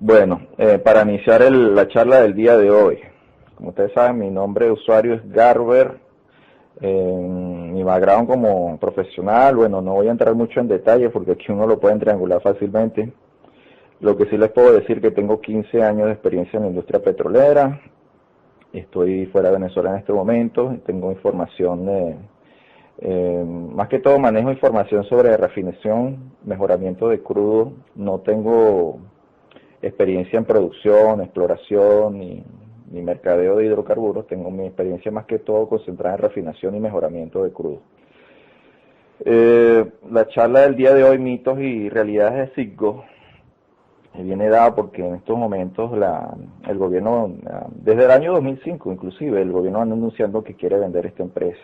Bueno, para iniciar la charla del día de hoy, como ustedes saben, mi nombre de usuario es Garber. Mi background como profesional, bueno, no voy a entrar mucho en detalle porque aquí uno lo puede triangular fácilmente. Lo que sí les puedo decir que tengo 15 años de experiencia en la industria petrolera. Estoy fuera de Venezuela en este momento. Tengo información más que todo manejo información sobre refinación, mejoramiento de crudo. No tengo experiencia en producción, exploración ni mercadeo de hidrocarburos. Tengo mi experiencia más que todo concentrada en refinación y mejoramiento de crudo. La charla del día de hoy, mitos y realidades de Citgo, viene dada porque en estos momentos el gobierno, desde el año 2005 inclusive, el gobierno anda anunciando que quiere vender esta empresa.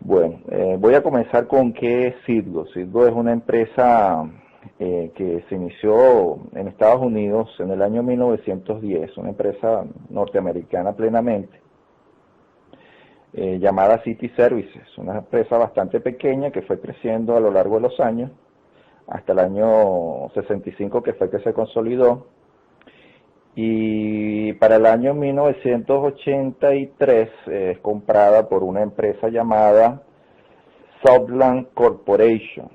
Bueno, voy a comenzar con qué es Citgo. Citgo es una empresa que se inició en Estados Unidos en el año 1910, una empresa norteamericana plenamente, llamada City Services, una empresa bastante pequeña que fue creciendo a lo largo de los años, hasta el año 65 que fue que se consolidó, y para el año 1983 es comprada por una empresa llamada Southland Corporation.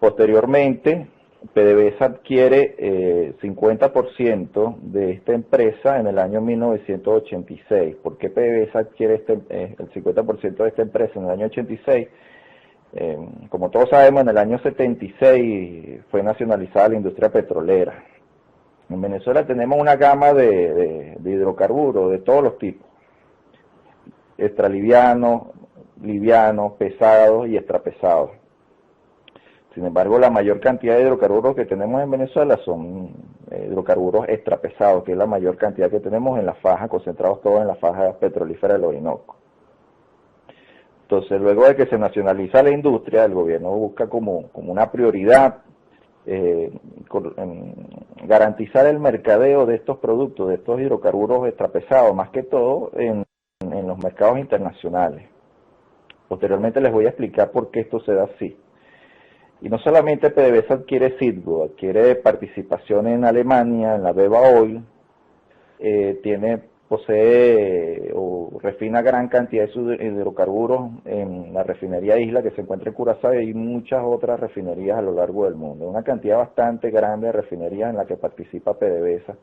Posteriormente, PDVSA adquiere 50% de esta empresa en el año 1986. ¿Por qué PDVSA adquiere el 50% de esta empresa en el año 86? Como todos sabemos, en el año 76 fue nacionalizada la industria petrolera. En Venezuela tenemos una gama de hidrocarburos de todos los tipos: extralivianos, livianos, pesados y extrapesados. Sin embargo, la mayor cantidad de hidrocarburos que tenemos en Venezuela son hidrocarburos extrapesados, que es la mayor cantidad que tenemos en la faja, concentrados todos en la faja petrolífera del Orinoco. Entonces, luego de que se nacionaliza la industria, el gobierno busca como una prioridad garantizar el mercadeo de estos productos, de estos hidrocarburos extrapesados, más que todo en los mercados internacionales. Posteriormente les voy a explicar por qué esto se da así. Y no solamente PDVSA adquiere Citgo, adquiere participación en Alemania, en la Beva Oil, posee o refina gran cantidad de sus hidrocarburos en la refinería Isla, que se encuentra en Curazao, y muchas otras refinerías a lo largo del mundo. Una cantidad bastante grande de refinerías en la que participa PDVSA,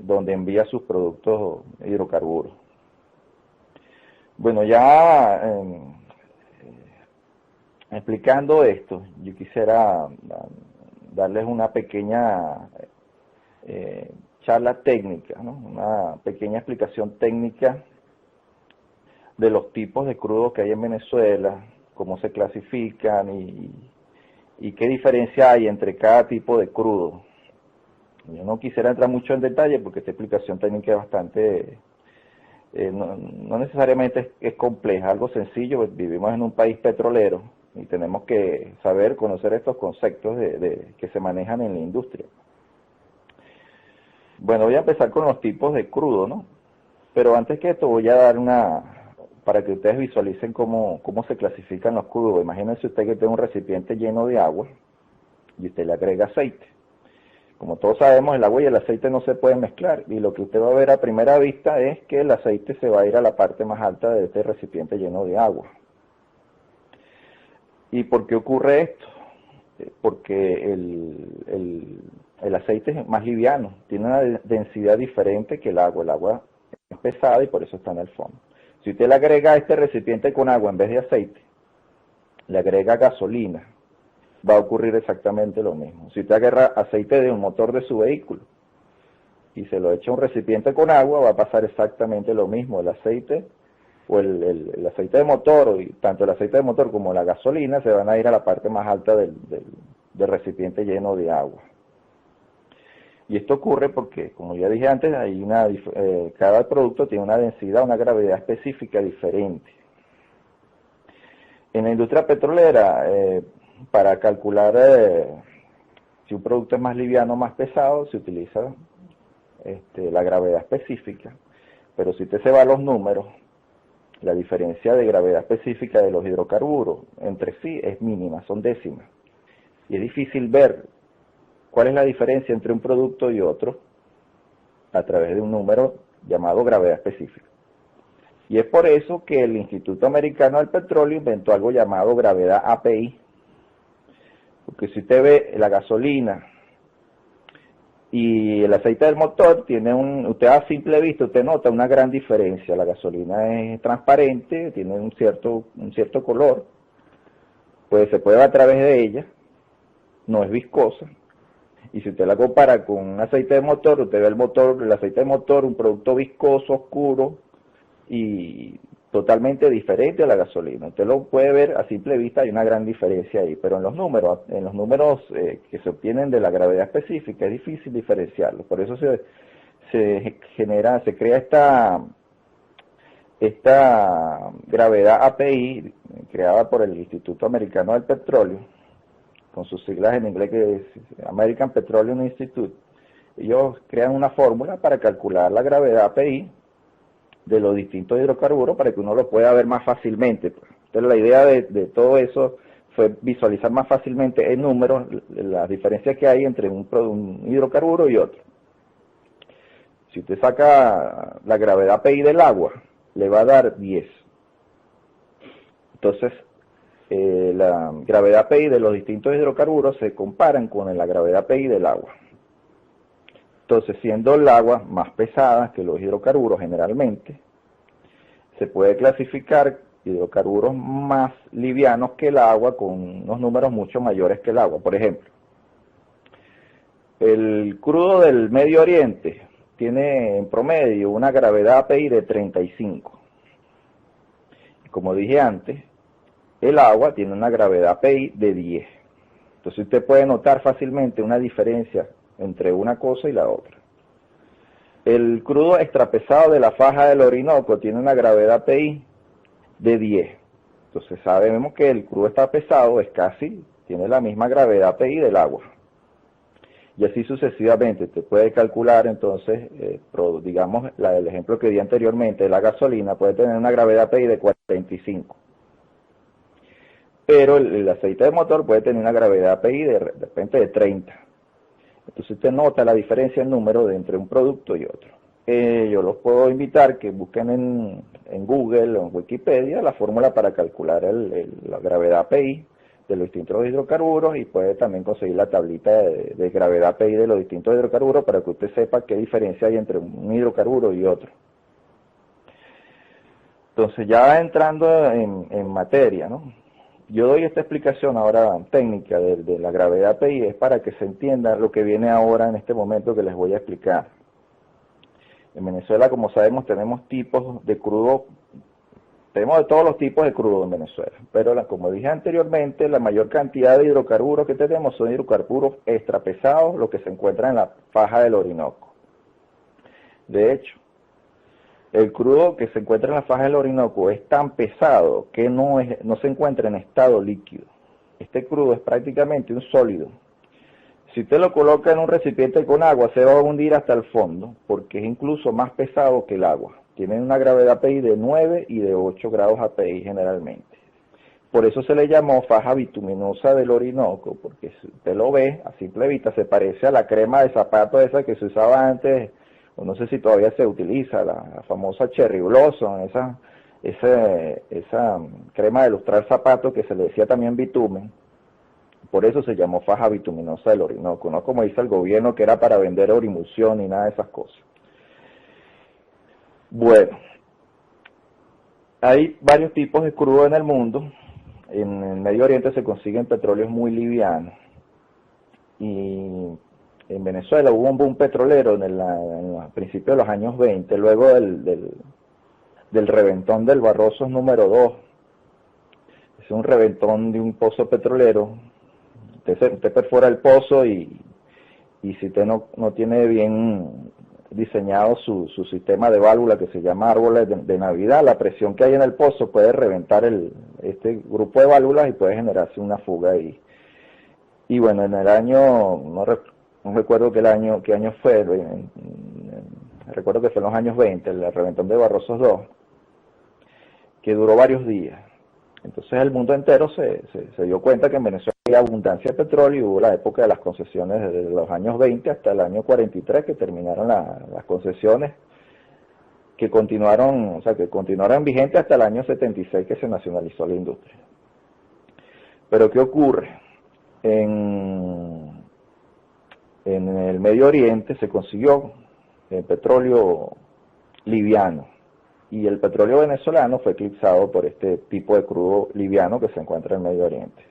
donde envía sus productos hidrocarburos. Bueno, ya explicando esto, yo quisiera darles una pequeña charla técnica, ¿no? Una pequeña explicación técnica de los tipos de crudos que hay en Venezuela, cómo se clasifican y qué diferencia hay entre cada tipo de crudo. Yo no quisiera entrar mucho en detalle porque esta explicación técnica es bastante, no necesariamente es compleja, algo sencillo. Vivimos en un país petrolero y tenemos que saber, conocer estos conceptos que se manejan en la industria. Bueno, voy a empezar con los tipos de crudo, ¿no? Pero antes que esto voy a dar para que ustedes visualicen cómo se clasifican los crudos. Imagínense usted que tiene un recipiente lleno de agua y usted le agrega aceite. Como todos sabemos, el agua y el aceite no se pueden mezclar, y lo que usted va a ver a primera vista es que el aceite se va a ir a la parte más alta de este recipiente lleno de agua. ¿Y por qué ocurre esto? Porque el aceite es más liviano, tiene una densidad diferente que el agua. El agua es pesada y por eso está en el fondo. Si usted le agrega a este recipiente con agua en vez de aceite, le agrega gasolina, va a ocurrir exactamente lo mismo. Si usted agarra aceite de un motor de su vehículo y se lo echa a un recipiente con agua, va a pasar exactamente lo mismo. El aceite o el aceite de motor, y tanto el aceite de motor como la gasolina se van a ir a la parte más alta del recipiente lleno de agua. Y esto ocurre porque, como ya dije antes, cada producto tiene una densidad, una gravedad específica diferente. En la industria petrolera, para calcular si un producto es más liviano o más pesado, se utiliza la gravedad específica. Pero si usted se va a los números, la diferencia de gravedad específica de los hidrocarburos entre sí es mínima, son décimas. Y es difícil ver cuál es la diferencia entre un producto y otro a través de un número llamado gravedad específica. Y es por eso que el Instituto Americano del Petróleo inventó algo llamado gravedad API. Porque si usted ve la gasolina y el aceite del motor, usted a simple vista, usted nota una gran diferencia. La gasolina es transparente, tiene un cierto color, pues se puede ver a través de ella, no es viscosa. Y si usted la compara con un aceite de motor, usted ve el aceite de motor, un producto viscoso, oscuro y totalmente diferente a la gasolina. Usted lo puede ver a simple vista, hay una gran diferencia ahí, pero en los números que se obtienen de la gravedad específica es difícil diferenciarlo. Por eso se crea esta gravedad API creada por el Instituto Americano del Petróleo, con sus siglas en inglés que es American Petroleum Institute. Ellos crean una fórmula para calcular la gravedad API de los distintos hidrocarburos para que uno lo pueda ver más fácilmente. Entonces la idea de todo eso fue visualizar más fácilmente en números las diferencias que hay entre un hidrocarburo y otro. Si usted saca la gravedad API del agua, le va a dar 10. Entonces, la gravedad API de los distintos hidrocarburos se comparan con la gravedad API del agua. Entonces, siendo el agua más pesada que los hidrocarburos generalmente, se puede clasificar hidrocarburos más livianos que el agua con unos números mucho mayores que el agua. Por ejemplo, el crudo del Medio Oriente tiene en promedio una gravedad API de 35. Como dije antes, el agua tiene una gravedad API de 10. Entonces usted puede notar fácilmente una diferencia entre una cosa y la otra. El crudo extrapesado de la faja del Orinoco tiene una gravedad API de 10. Entonces sabemos que el crudo extrapesado tiene la misma gravedad API del agua. Y así sucesivamente. Usted puede calcular entonces, digamos, el ejemplo que di anteriormente, la gasolina puede tener una gravedad API de 45. Pero el aceite de motor puede tener una gravedad API de repente de 30. Entonces usted nota la diferencia en número entre un producto y otro. Yo los puedo invitar que busquen en Google o en Wikipedia la fórmula para calcular la gravedad API de los distintos hidrocarburos y puede también conseguir la tablita de gravedad API de los distintos hidrocarburos para que usted sepa qué diferencia hay entre un hidrocarburo y otro. Entonces ya entrando en materia, ¿no? Yo doy esta explicación ahora técnica de la gravedad API, es para que se entienda lo que viene ahora en este momento que les voy a explicar. En Venezuela, como sabemos, tenemos tipos de crudo, tenemos de todos los tipos de crudo en Venezuela, pero como dije anteriormente, la mayor cantidad de hidrocarburos que tenemos son hidrocarburos extrapesados, los que se encuentran en la faja del Orinoco. De hecho, el crudo que se encuentra en la faja del Orinoco es tan pesado que no se encuentra en estado líquido. Este crudo es prácticamente un sólido. Si usted lo coloca en un recipiente con agua, se va a hundir hasta el fondo, porque es incluso más pesado que el agua. Tiene una gravedad API de 9 y de 8 grados API generalmente. Por eso se le llamó faja bituminosa del Orinoco, porque si usted lo ve a simple vista, se parece a la crema de zapato esa que se usaba antes, o no sé si todavía se utiliza, la famosa Cherry Blossom, esa crema de lustrar zapatos que se le decía también bitumen. Por eso se llamó faja bituminosa del Orinoco, no como dice el gobierno que era para vender orimulsión ni nada de esas cosas. Bueno, hay varios tipos de crudo en el mundo. En el Medio Oriente se consiguen petróleos muy livianos. Y en Venezuela hubo un boom petrolero en principios de los años 20, luego del reventón del Barrosos número 2. Es un reventón de un pozo petrolero. Usted perfora el pozo y si usted no tiene bien diseñado su sistema de válvula que se llama árboles de Navidad, la presión que hay en el pozo puede reventar este grupo de válvulas y puede generarse una fuga ahí. Y bueno, en el año, no recuerdo qué año fue, recuerdo que fue en los años 20, el reventón de Barrosos 2, que duró varios días. Entonces el mundo entero se dio cuenta que en Venezuela abundancia de petróleo y hubo la época de las concesiones desde los años 20 hasta el año 43 que terminaron las concesiones que continuaron, o sea, que continuaron vigentes hasta el año 76 que se nacionalizó la industria. Pero ¿qué ocurre? En el Medio Oriente se consiguió el petróleo liviano y el petróleo venezolano fue eclipsado por este tipo de crudo liviano que se encuentra en el Medio Oriente.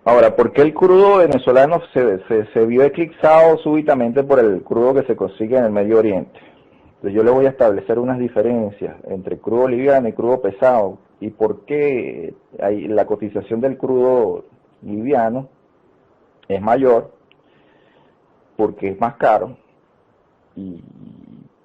Ahora, ¿por qué el crudo venezolano se vio eclipsado súbitamente por el crudo que se consigue en el Medio Oriente? Entonces yo le voy a establecer unas diferencias entre crudo liviano y crudo pesado y por qué la cotización del crudo liviano es mayor, porque es más caro y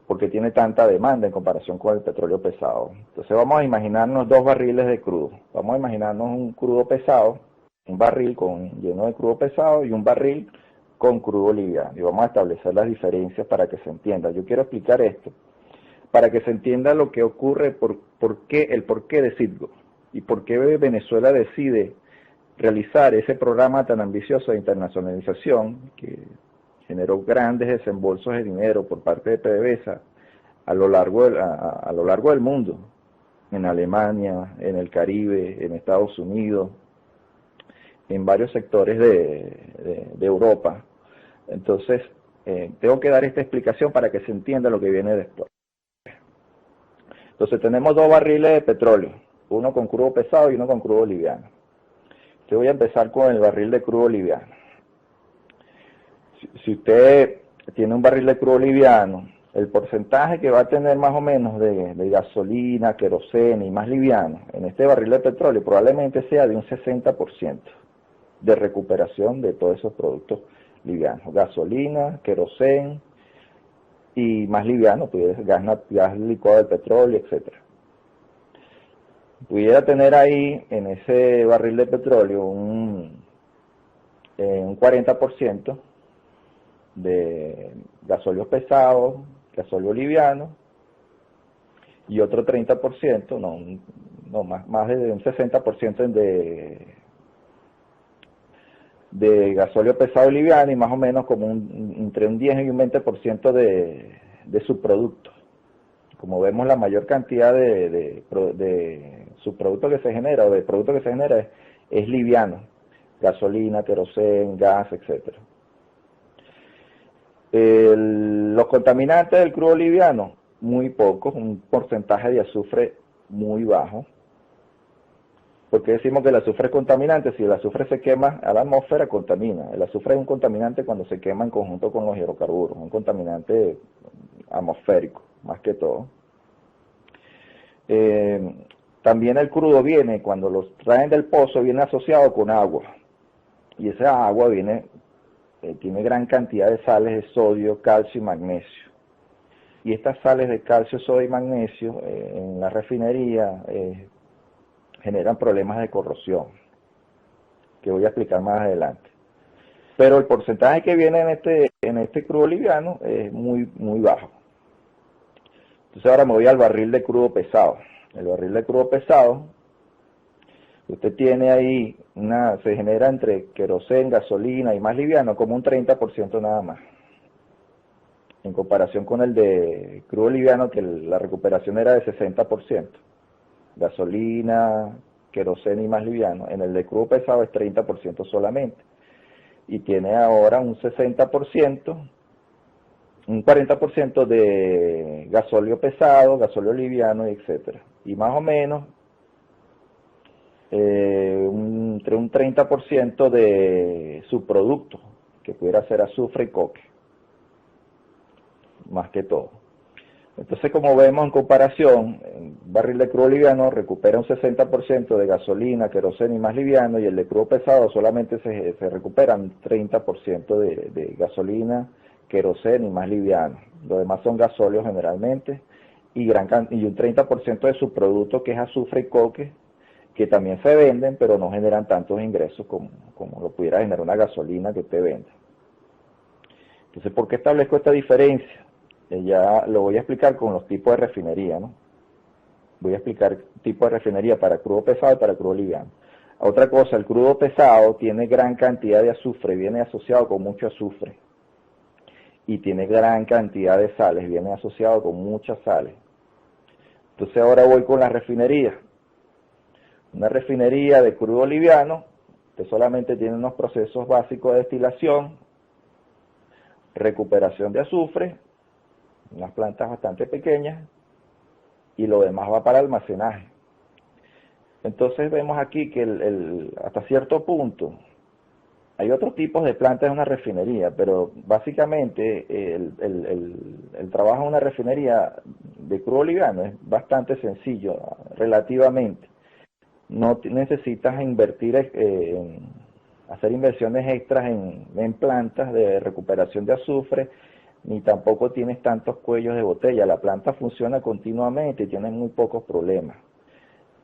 porque tiene tanta demanda en comparación con el petróleo pesado. Entonces vamos a imaginarnos dos barriles de crudo. Vamos a imaginarnos un crudo pesado, un barril lleno de crudo pesado y un barril con crudo liviano. Y vamos a establecer las diferencias para que se entienda. Yo quiero explicar esto, para que se entienda lo que ocurre, el porqué de Citgo y por qué Venezuela decide realizar ese programa tan ambicioso de internacionalización que generó grandes desembolsos de dinero por parte de PDVSA a lo largo del mundo, en Alemania, en el Caribe, en Estados Unidos, en varios sectores de Europa. Entonces, tengo que dar esta explicación para que se entienda lo que viene después. Entonces, tenemos dos barriles de petróleo, uno con crudo pesado y uno con crudo liviano. Yo voy a empezar con el barril de crudo liviano. Si usted tiene un barril de crudo liviano, el porcentaje que va a tener más o menos de gasolina, queroseno y más liviano en este barril de petróleo probablemente sea de un 60% de recuperación de todos esos productos livianos. Gasolina, queroseno y más liviano, pues gas licuado de petróleo, etc. Pudiera tener ahí en ese barril de petróleo un 40% de gasóleo pesado, gasóleo liviano y otro 30%, más de un 60% de gasóleo pesado y liviano y más o menos como entre un 10 y un 20% de subproductos. Como vemos, la mayor cantidad de subproductos que se genera o de productos que se genera es liviano, gasolina, queroseno, gas, etc. Los contaminantes del crudo liviano, muy pocos, un porcentaje de azufre muy bajo. ¿Por qué decimos que el azufre es contaminante? Si el azufre se quema a la atmósfera, contamina. El azufre es un contaminante cuando se quema en conjunto con los hidrocarburos, un contaminante atmosférico, más que todo. También el crudo viene, cuando los traen del pozo, viene asociado con agua. Y esa agua tiene gran cantidad de sales de sodio, calcio y magnesio. Y estas sales de calcio, sodio y magnesio en la refinería generan problemas de corrosión, que voy a explicar más adelante. Pero el porcentaje que viene en este crudo liviano es muy, muy bajo. Entonces ahora me voy al barril de crudo pesado. El barril de crudo pesado, usted tiene ahí, se genera entre queroseno, gasolina y más liviano, como un 30% nada más. En comparación con el de crudo liviano, que la recuperación era de 60%. Gasolina, queroseno y más liviano. En el de crudo pesado es 30% solamente. Y tiene ahora un 60%, un 40% de gasóleo pesado, gasóleo liviano, etc. Y más o menos entre un 30% de subproductos, que pudiera ser azufre y coque, más que todo. Entonces, como vemos en comparación, un barril de crudo liviano recupera un 60% de gasolina, queroseno y más liviano, y el de crudo pesado solamente se recupera un 30% de gasolina, queroseno y más liviano. Lo demás son gasóleos generalmente, y un 30% de subproductos que es azufre y coque, que también se venden, pero no generan tantos ingresos como lo pudiera generar una gasolina que usted vende. Entonces, ¿por qué establezco esta diferencia? Ya lo voy a explicar con los tipos de refinería, ¿no? Voy a explicar tipo de refinería para crudo pesado y para crudo liviano. Otra cosa, el crudo pesado tiene gran cantidad de azufre, viene asociado con mucho azufre. Y tiene gran cantidad de sales, viene asociado con muchas sales. Entonces ahora voy con la refinería. Una refinería de crudo liviano, que solamente tiene unos procesos básicos de destilación, recuperación de azufre, unas plantas bastante pequeñas, y lo demás va para almacenaje. Entonces vemos aquí que hasta cierto punto hay otros tipos de plantas en una refinería, pero básicamente el trabajo en una refinería de crudo liviano es bastante sencillo, relativamente. No necesitas invertir, hacer inversiones extras en plantas de recuperación de azufre, ni tampoco tienes tantos cuellos de botella. La planta funciona continuamente y tienes muy pocos problemas.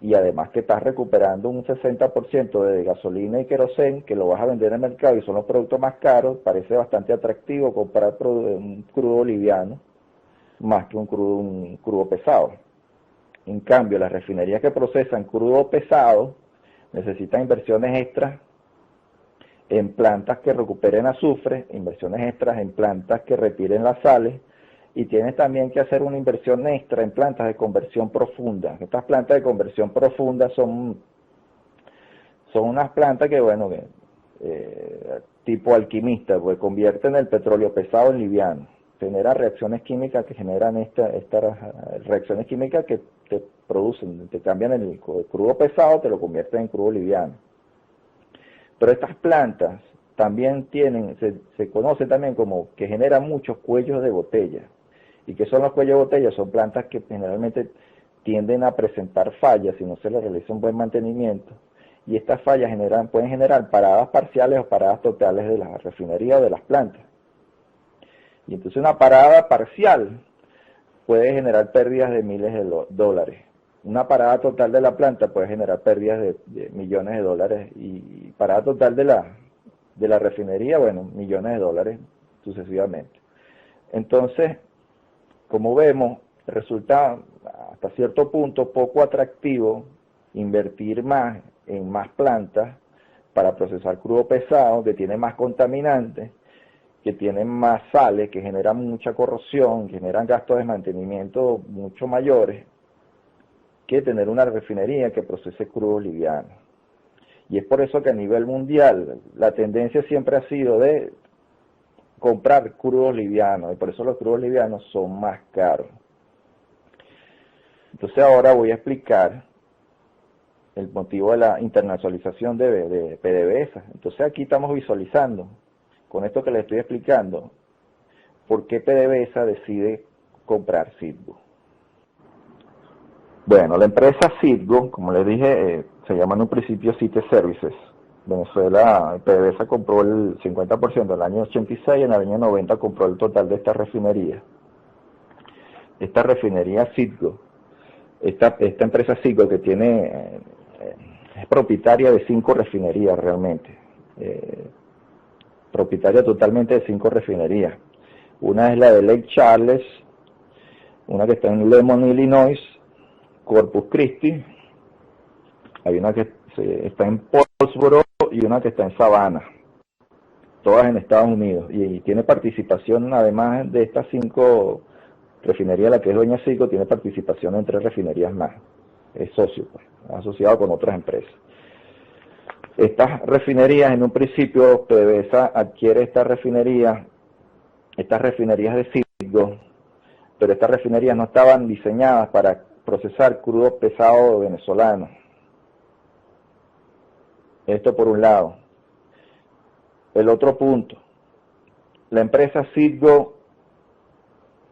Y además que estás recuperando un 60% de gasolina y querosén, que lo vas a vender en el mercado y son los productos más caros. Parece bastante atractivo comprar un crudo liviano más que un crudo pesado. En cambio, las refinerías que procesan crudo pesado necesitan inversiones extras en plantas que recuperen azufre, inversiones extras en plantas que retiren las sales, y tienes también que hacer una inversión extra en plantas de conversión profunda. Estas plantas de conversión profunda son unas plantas que, bueno, tipo alquimista, pues convierten el petróleo pesado en liviano. Genera reacciones químicas que generan estas reacciones químicas que te producen, te cambian el crudo pesado, te lo convierten en crudo liviano. Pero estas plantas también se conoce también como que generan muchos cuellos de botella. ¿Y qué son los cuellos de botella? Son plantas que generalmente tienden a presentar fallas si no se les realiza un buen mantenimiento. Y estas fallas pueden generar paradas parciales o paradas totales de la refinería o de las plantas. Y entonces una parada parcial puede generar pérdidas de miles de dólares. Una parada total de la planta puede generar pérdidas de millones de dólares. Y parada total de la refinería, bueno, millones de dólares sucesivamente. Entonces, como vemos, resulta hasta cierto punto poco atractivo invertir más en más plantas para procesar crudo pesado, que tiene más contaminantes, que tienen más sales, que generan mucha corrosión, que generan gastos de mantenimiento mucho mayores, que tener una refinería que procese crudo liviano. Y es por eso que a nivel mundial la tendencia siempre ha sido de comprar crudos livianos, y por eso los crudos livianos son más caros. Entonces ahora voy a explicar el motivo de la internacionalización de PDVSA. Entonces aquí estamos visualizando, con esto que les estoy explicando, por qué PDVSA decide comprar Citgo. Bueno, la empresa Citgo, como les dije, se llama en un principio Cite Services. Venezuela, PDVSA compró el 50% en el año 86 y en el año 90 compró el total de esta refinería. Esta refinería Citgo, esta empresa Citgo que tiene, es propietaria de 5 refinerías realmente. Propietaria totalmente de 5 refinerías. Una es la de Lake Charles, una que está en Lemon, Illinois, Corpus Christi, hay una que está en Paulsboro y una que está en Savannah, todas en Estados Unidos, y tiene participación, además de estas 5 refinerías, la que es dueña Citgo, tiene participación en 3 refinerías más, es socio, pues, asociado con otras empresas. Estas refinerías, en un principio, PDVSA adquiere estas refinerías de Citgo, pero estas refinerías no estaban diseñadas para procesar crudo pesado venezolano. Esto por un lado. El otro punto, la empresa Citgo,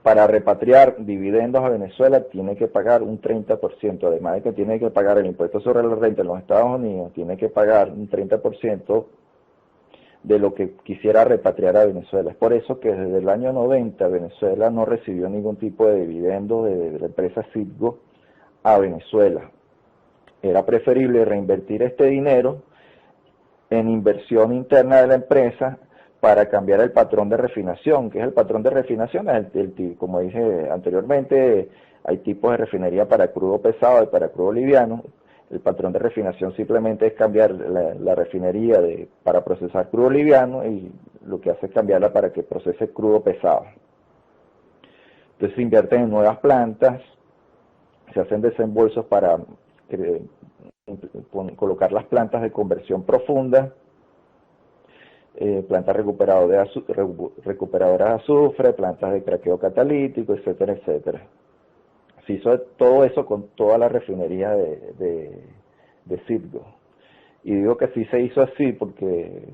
para repatriar dividendos a Venezuela, tiene que pagar un 30%, además de que tiene que pagar el impuesto sobre la renta en los Estados Unidos, tiene que pagar un 30% de lo que quisiera repatriar a Venezuela. Es por eso que desde el año 90 Venezuela no recibió ningún tipo de dividendo de la empresa Citgo a Venezuela. Era preferible reinvertir este dinero en inversión interna de la empresa para cambiar el patrón de refinación. ¿Qué es el patrón de refinación? Como dije anteriormente, hay tipos de refinería para crudo pesado y para crudo liviano. El patrón de refinación simplemente es cambiar la refinería para procesar crudo liviano, y lo que hace es cambiarla para que procese crudo pesado. Entonces se invierten en nuevas plantas, se hacen desembolsos para colocar las plantas de conversión profunda, plantas recuperadoras de azufre, plantas de craqueo catalítico, etcétera, etcétera. Se hizo todo eso con toda la refinería de Citgo. Y digo que sí se hizo así porque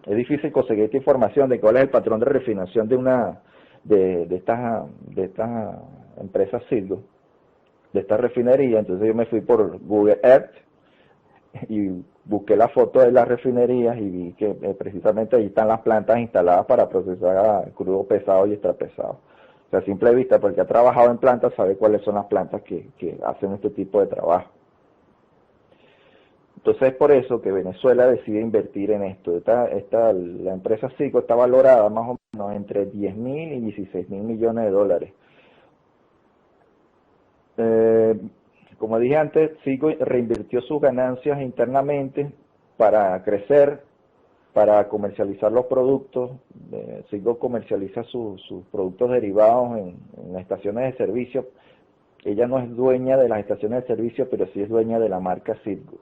es difícil conseguir esta información de cuál es el patrón de refinación de estas empresas Citgo, de esta refinería. Entonces yo me fui por Google Earth y busqué la foto de las refinerías y vi que precisamente ahí están las plantas instaladas para procesar crudo pesado y extrapesado. O sea, a simple vista, porque ha trabajado en plantas, sabe cuáles son las plantas que hacen este tipo de trabajo. Entonces es por eso que Venezuela decide invertir en esto. La empresa Citgo está valorada más o menos entre 10.000 y 16.000 millones de dólares. Como dije antes, Citgo reinvirtió sus ganancias internamente para crecer, para comercializar los productos. Citgo comercializa sus productos derivados en las estaciones de servicio. Ella no es dueña de las estaciones de servicio, pero sí es dueña de la marca Citgo.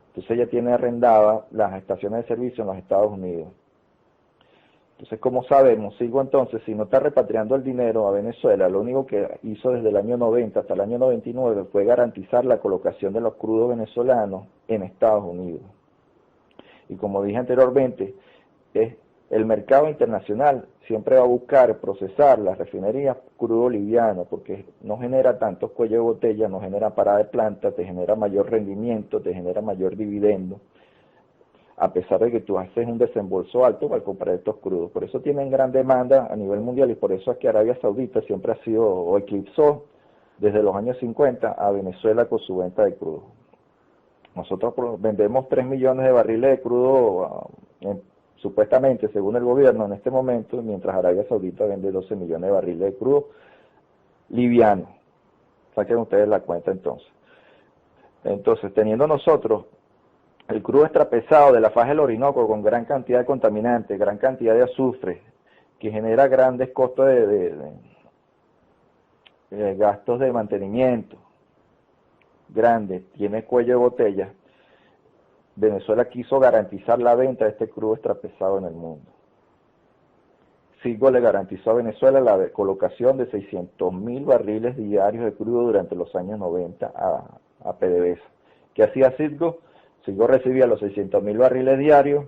Entonces ella tiene arrendada las estaciones de servicio en los Estados Unidos. Entonces, como sabemos, Citgo entonces, si no está repatriando el dinero a Venezuela, lo único que hizo desde el año 90 hasta el año 99 fue garantizar la colocación de los crudos venezolanos en Estados Unidos. Y como dije anteriormente, el mercado internacional siempre va a buscar procesar las refinerías crudo liviano, porque no genera tantos cuellos de botella, no genera parada de planta, te genera mayor rendimiento, te genera mayor dividendo, a pesar de que tú haces un desembolso alto para comprar estos crudos. Por eso tienen gran demanda a nivel mundial, y por eso es que Arabia Saudita siempre ha sido, o eclipsó desde los años 50 a Venezuela con su venta de crudo. Nosotros vendemos 3 millones de barriles de crudo supuestamente, según el gobierno en este momento, mientras Arabia Saudita vende 12 millones de barriles de crudo liviano. Saquen ustedes la cuenta entonces. Entonces, teniendo nosotros el crudo extrapesado de la faja del Orinoco con gran cantidad de contaminantes, gran cantidad de azufre, que genera grandes costos de gastos de mantenimiento, grandes, tiene cuello de botella, Venezuela quiso garantizar la venta de este crudo extrapesado en el mundo. Citgo le garantizó a Venezuela la colocación de 600.000 barriles diarios de crudo durante los años 90 a PDVSA. ¿Qué hacía Citgo? Citgo recibía los 600.000 barriles diarios,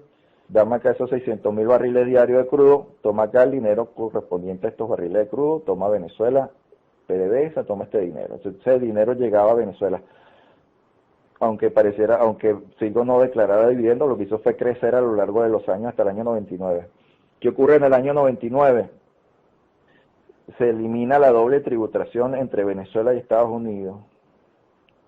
dame acá esos 600.000 barriles diarios de crudo, toma acá el dinero correspondiente a estos barriles de crudo, toma Venezuela, PDVSA, toma este dinero. Entonces ese dinero llegaba a Venezuela. Aunque Citgo no declarara dividendos, lo que hizo fue crecer a lo largo de los años hasta el año 99. ¿Qué ocurre en el año 99? Se elimina la doble tributación entre Venezuela y Estados Unidos.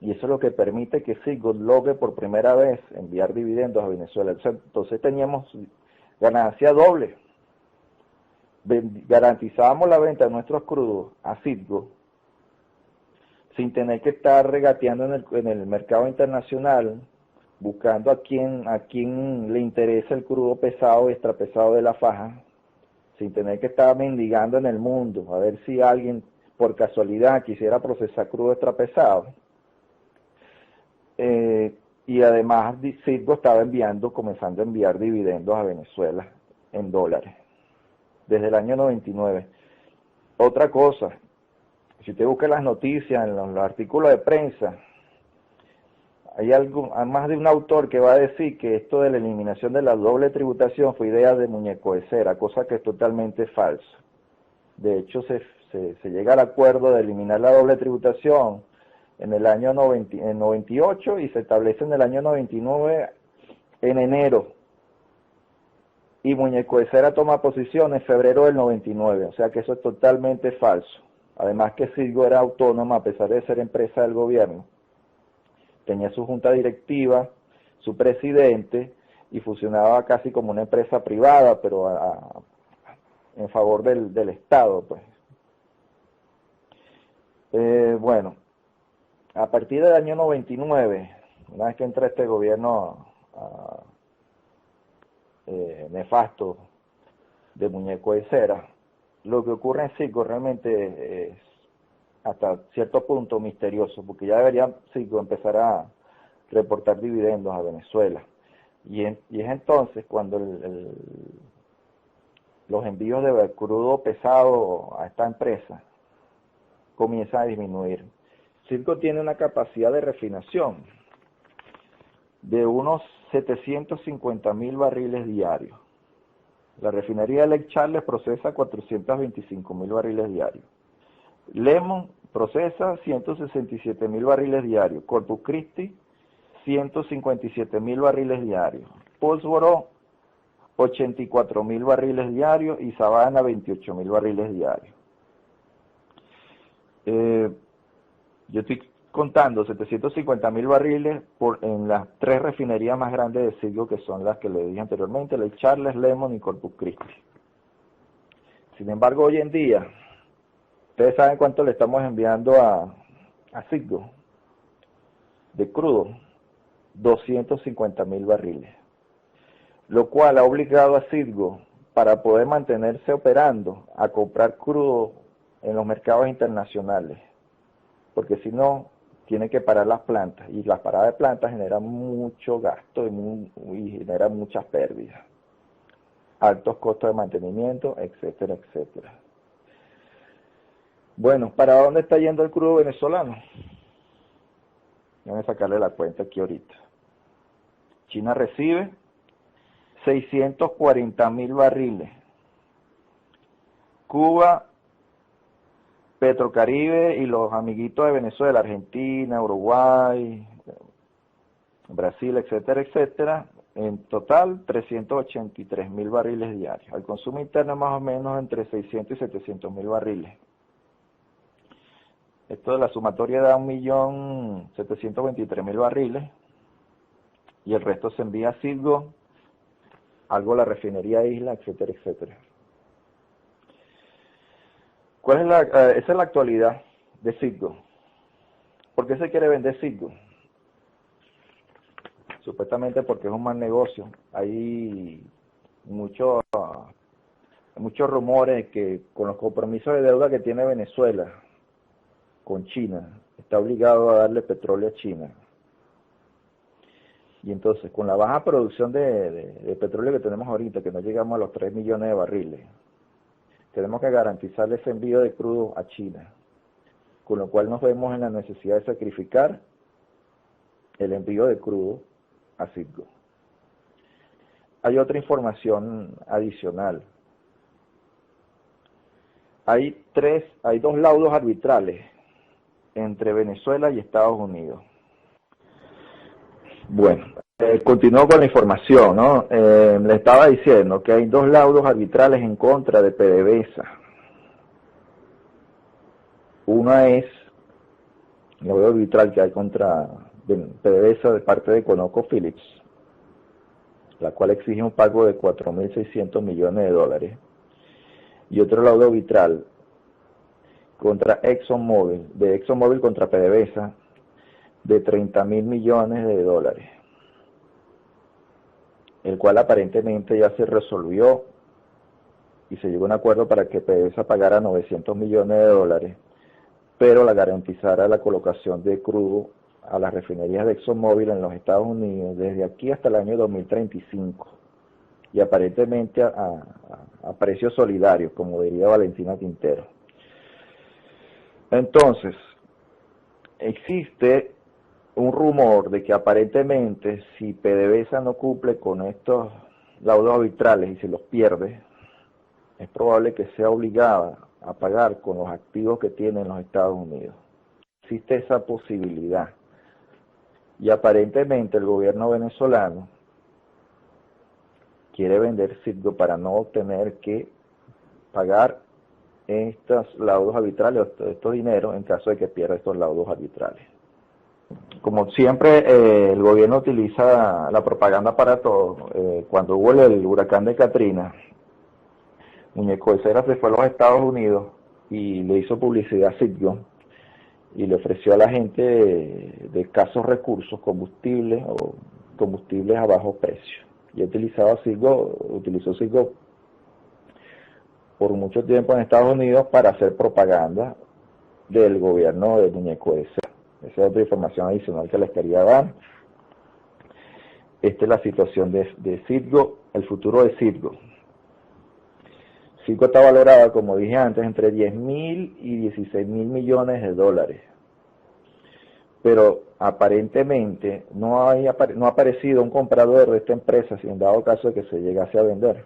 Y eso es lo que permite que Citgo logre por primera vez enviar dividendos a Venezuela. Entonces teníamos ganancia doble. Garantizábamos la venta de nuestros crudos a Citgo sin tener que estar regateando en el mercado internacional, buscando a quién le interesa el crudo pesado y extrapesado de la faja, sin tener que estar mendigando en el mundo, a ver si alguien por casualidad quisiera procesar crudo extrapesado. Y además Citgo estaba comenzando a enviar dividendos a Venezuela en dólares, desde el año 99. Otra cosa, si usted busca las noticias, en los artículos de prensa, hay más de un autor que va a decir que esto de la eliminación de la doble tributación fue idea de muñeco de cera, cosa que es totalmente falso. De hecho, se llega al acuerdo de eliminar la doble tributación en el año 98 y se establece en el año 99 en enero. Y muñeco de cera toma posición en febrero del 99, o sea que eso es totalmente falso. Además que Citgo era autónoma a pesar de ser empresa del gobierno. Tenía su junta directiva, su presidente, y funcionaba casi como una empresa privada, pero en favor del Estado, pues. Bueno, A partir del año 99, una vez que entra este gobierno nefasto de muñeco de cera, lo que ocurre en Citgo realmente es hasta cierto punto misterioso, porque ya debería Citgo empezar a reportar dividendos a Venezuela. Y es entonces cuando los envíos de crudo pesado a esta empresa comienzan a disminuir. Citgo tiene una capacidad de refinación de unos 750.000 barriles diarios. La refinería de Lake Charles procesa 425.000 barriles diarios. Lemon procesa 167.000 barriles diarios. Corpus Christi 157.000 barriles diarios. Paulsboro 84.000 barriles diarios y Savannah 28.000 barriles diarios. Yo estoy contando 750.000 barriles en las tres refinerías más grandes de Citgo, que son las que le dije anteriormente, Lake Charles, Lemon y Corpus Christi. Sin embargo, hoy en día, ustedes saben cuánto le estamos enviando a Citgo de crudo, 250.000 barriles, lo cual ha obligado a Citgo, para poder mantenerse operando, a comprar crudo en los mercados internacionales, porque si no, tiene que parar las plantas, y las paradas de plantas generan mucho gasto y generan muchas pérdidas, altos costos de mantenimiento, etcétera, etcétera. Bueno, ¿para dónde está yendo el crudo venezolano? Voy a sacarle la cuenta aquí ahorita. China recibe 640.000 barriles. Cuba, Petrocaribe y los amiguitos de Venezuela, Argentina, Uruguay, Brasil, etcétera, etcétera, en total 383.000 barriles diarios. Al consumo interno más o menos entre 600 y 700.000 barriles. Esto de la sumatoria da 1.723.000 barriles y el resto se envía a Citgo, algo a la refinería Isla, etcétera, etcétera. Esa es la actualidad de Citgo. ¿Por qué se quiere vender Citgo? Supuestamente porque es un mal negocio. Hay muchos rumores que con los compromisos de deuda que tiene Venezuela con China, está obligado a darle petróleo a China. Y entonces, con la baja producción de petróleo que tenemos ahorita, que no llegamos a los 3 millones de barriles, tenemos que garantizar ese envío de crudo a China, con lo cual nos vemos en la necesidad de sacrificar el envío de crudo a Citgo. Hay otra información adicional. Hay dos laudos arbitrales entre Venezuela y Estados Unidos. Bueno, continúo con la información, ¿no? Le estaba diciendo que hay dos laudos arbitrales en contra de PDVSA. Una es el laudo arbitral que hay contra PDVSA de parte de ConocoPhillips, la cual exige un pago de 4.600 millones de dólares. Y otro laudo arbitral contra ExxonMobil, de ExxonMobil contra PDVSA, de 30.000 millones de dólares, el cual aparentemente ya se resolvió y se llegó a un acuerdo para que PDVSA pagara 900 millones de dólares, pero la garantizara la colocación de crudo a las refinerías de ExxonMobil en los Estados Unidos desde aquí hasta el año 2035, y aparentemente a precios solidarios, como diría Valentina Quintero. Entonces, existe un rumor de que aparentemente si PDVSA no cumple con estos laudos arbitrales y se los pierde, es probable que sea obligada a pagar con los activos que tiene en los Estados Unidos. Existe esa posibilidad. Y aparentemente el gobierno venezolano quiere vender Citgo para no tener que pagar estos laudos arbitrales, estos dineros, en caso de que pierda estos laudos arbitrales. Como siempre, el gobierno utiliza la propaganda para todo. Cuando hubo el huracán de Katrina, Muñeco de Cera se fue a los Estados Unidos y le hizo publicidad a Citgo. y le ofreció a la gente de escasos recursos combustibles o combustibles a bajo precio. Y utilizó Citgo por mucho tiempo en Estados Unidos para hacer propaganda del gobierno del muñeco ese. Esa es otra información adicional que les quería dar. Esta es la situación de Citgo, el futuro de Citgo. Citgo está valorada, como dije antes, entre 10.000 y 16.000 millones de dólares. Pero aparentemente no ha aparecido un comprador de esta empresa, si en dado caso de que se llegase a vender.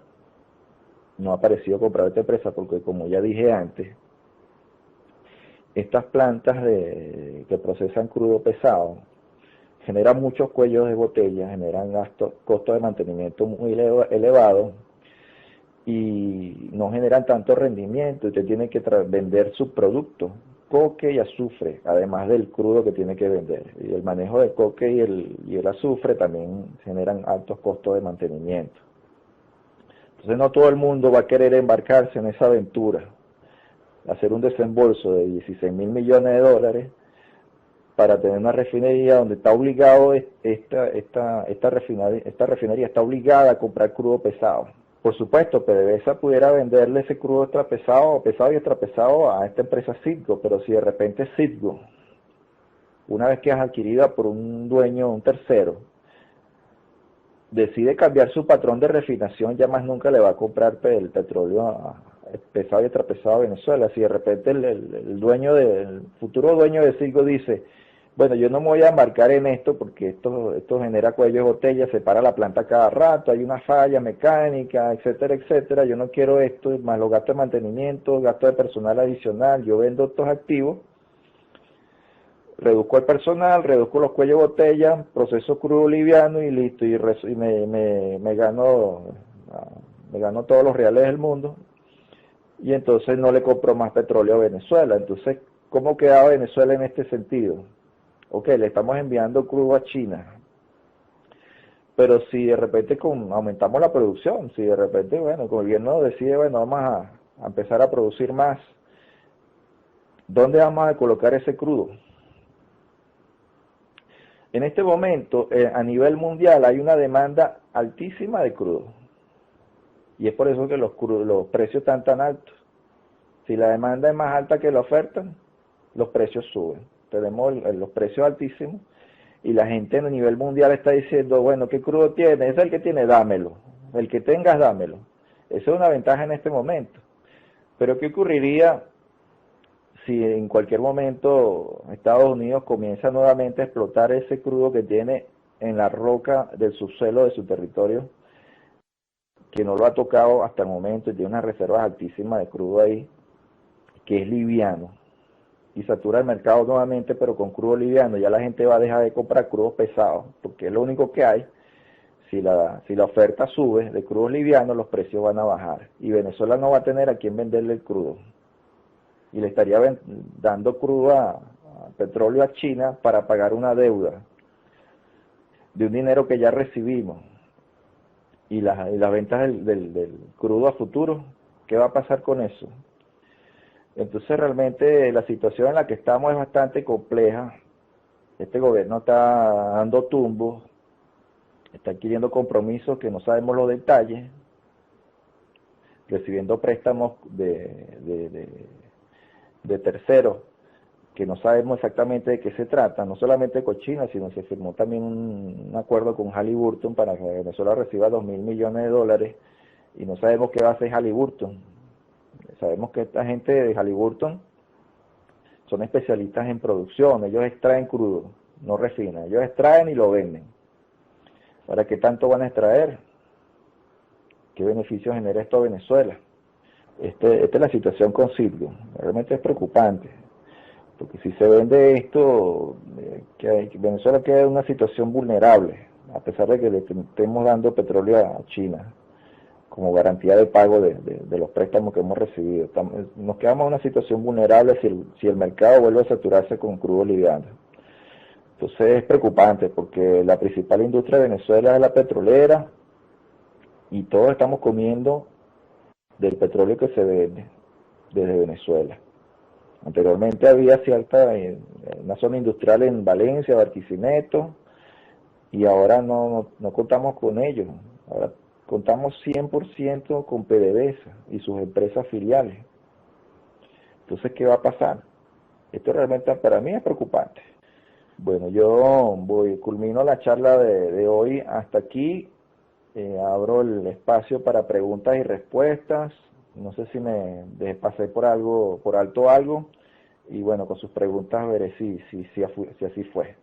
No ha aparecido comprador de esta empresa porque, como ya dije antes, estas plantas que procesan crudo pesado generan muchos cuellos de botella, generan costos de mantenimiento muy elevados y no generan tanto rendimiento. Usted tiene que vender sus productos, coque y azufre, además del crudo que tiene que vender. Y el manejo del coque y el azufre también generan altos costos de mantenimiento. Entonces no todo el mundo va a querer embarcarse en esa aventura, hacer un desembolso de 16.000 millones de dólares para tener una refinería donde está obligado, esta refinería está obligada a comprar crudo pesado. Por supuesto, PDVSA pudiera venderle ese crudo extra pesado y extra pesado a esta empresa Citgo, pero si de repente Citgo, una vez que es adquirida por un dueño, un tercero, decide cambiar su patrón de refinación, ya más nunca le va a comprar el petróleo pesado y extra pesado a Venezuela. Si de repente el futuro dueño de Citgo dice, bueno, yo no me voy a embarcar en esto porque esto genera cuello de botella, se para la planta cada rato, hay una falla mecánica, etcétera, etcétera. Yo no quiero esto, más los gastos de mantenimiento, gastos de personal adicional. Yo vendo estos activos, reduzco el personal, reduzco los cuellos de botella, proceso crudo liviano y listo, y me gano todos los reales del mundo. Y entonces no le compro más petróleo a Venezuela. Entonces, ¿cómo quedaba Venezuela en este sentido? Ok, le estamos enviando crudo a China, pero si de repente aumentamos la producción, si de repente, bueno, el gobierno decide, bueno, vamos a empezar a producir más, ¿dónde vamos a colocar ese crudo? En este momento, a nivel mundial, hay una demanda altísima de crudo, y es por eso que los precios están tan altos. Si la demanda es más alta que la oferta, los precios suben. Tenemos los precios altísimos y la gente a nivel mundial está diciendo, bueno, ¿qué crudo tiene? Es el que tiene, dámelo. El que tengas, dámelo. Esa es una ventaja en este momento. Pero ¿qué ocurriría si en cualquier momento Estados Unidos comienza nuevamente a explotar ese crudo que tiene en la roca del subsuelo de su territorio, que no lo ha tocado hasta el momento y tiene unas reservas altísimas de crudo ahí, que es liviano? Y satura el mercado nuevamente, pero con crudo liviano. Ya la gente va a dejar de comprar crudos pesados, porque es lo único que hay. Si la oferta sube de crudos livianos, los precios van a bajar. Y Venezuela no va a tener a quién venderle el crudo. Y le estaría dando crudo petróleo a China para pagar una deuda de un dinero que ya recibimos. Y las ventas del crudo a futuro, ¿qué va a pasar con eso? Entonces realmente la situación en la que estamos es bastante compleja. Este gobierno está dando tumbos, está adquiriendo compromisos que no sabemos los detalles, recibiendo préstamos de terceros que no sabemos exactamente de qué se trata, no solamente con China, sino se firmó también un acuerdo con Halliburton para que Venezuela reciba 2.000 millones de dólares y no sabemos qué va a hacer Halliburton. Sabemos que esta gente de Halliburton son especialistas en producción, ellos extraen crudo, no refinan, ellos extraen y lo venden. ¿Para qué tanto van a extraer? ¿Qué beneficio genera esto a Venezuela? Esta es la situación con Citgo, realmente es preocupante, porque si se vende esto, que Venezuela queda en una situación vulnerable, a pesar de que le estemos dando petróleo a China como garantía de pago de los préstamos que hemos recibido. Nos quedamos en una situación vulnerable si el mercado vuelve a saturarse con crudo liviano. Entonces es preocupante porque la principal industria de Venezuela es la petrolera y todos estamos comiendo del petróleo que se vende desde Venezuela. Anteriormente había una zona industrial en Valencia, Barquisimeto, y ahora no contamos con ellos. Ahora contamos 100% con PDVSA y sus empresas filiales. Entonces, ¿qué va a pasar? Esto realmente para mí es preocupante. Bueno, culmino la charla de hoy hasta aquí. Abro el espacio para preguntas y respuestas. No sé si me pasé por alto algo. Y bueno, con sus preguntas veré si así fue.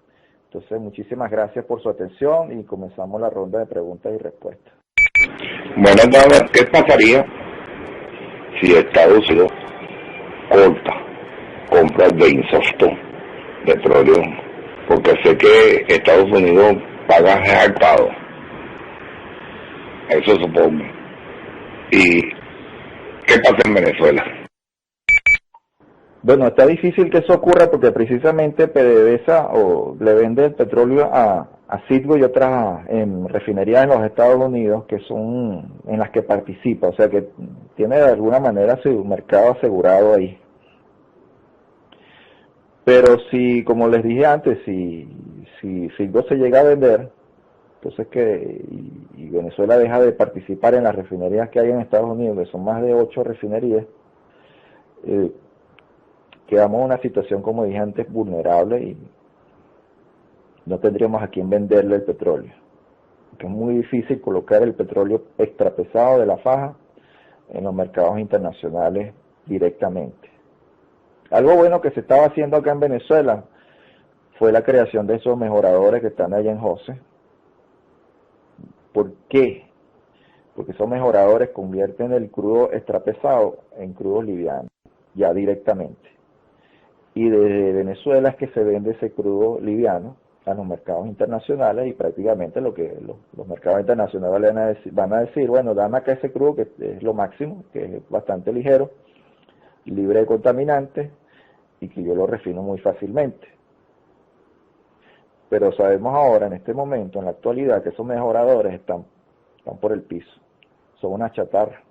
Entonces, muchísimas gracias por su atención y comenzamos la ronda de preguntas y respuestas. Bueno, ¿qué pasaría si Estados Unidos compra el Beinsoft petróleo? Porque sé que Estados Unidos paga resaltado, eso supongo. ¿Y qué pasa en Venezuela? Bueno, está difícil que eso ocurra porque precisamente PDVSA le vende el petróleo a Citgo y otras refinerías en los Estados Unidos que son en las que participa, o sea que tiene de alguna manera su mercado asegurado ahí. Pero si, como les dije antes, si Citgo se llega a vender, entonces y Venezuela deja de participar en las refinerías que hay en Estados Unidos, que son más de 8 refinerías, quedamos en una situación, como dije antes, vulnerable y no tendríamos a quién venderle el petróleo. Porque es muy difícil colocar el petróleo extra pesado de la faja en los mercados internacionales directamente. Algo bueno que se estaba haciendo acá en Venezuela fue la creación de esos mejoradores que están allá en José. ¿Por qué? Porque esos mejoradores convierten el crudo extra pesado en crudo liviano, ya directamente. Y desde Venezuela es que se vende ese crudo liviano a los mercados internacionales y prácticamente lo que los mercados internacionales van a decir, bueno, dame acá ese crudo que es lo máximo, que es bastante ligero, libre de contaminantes y que yo lo refino muy fácilmente. Pero sabemos ahora, en este momento, en la actualidad, que esos mejoradores están por el piso, son una chatarra.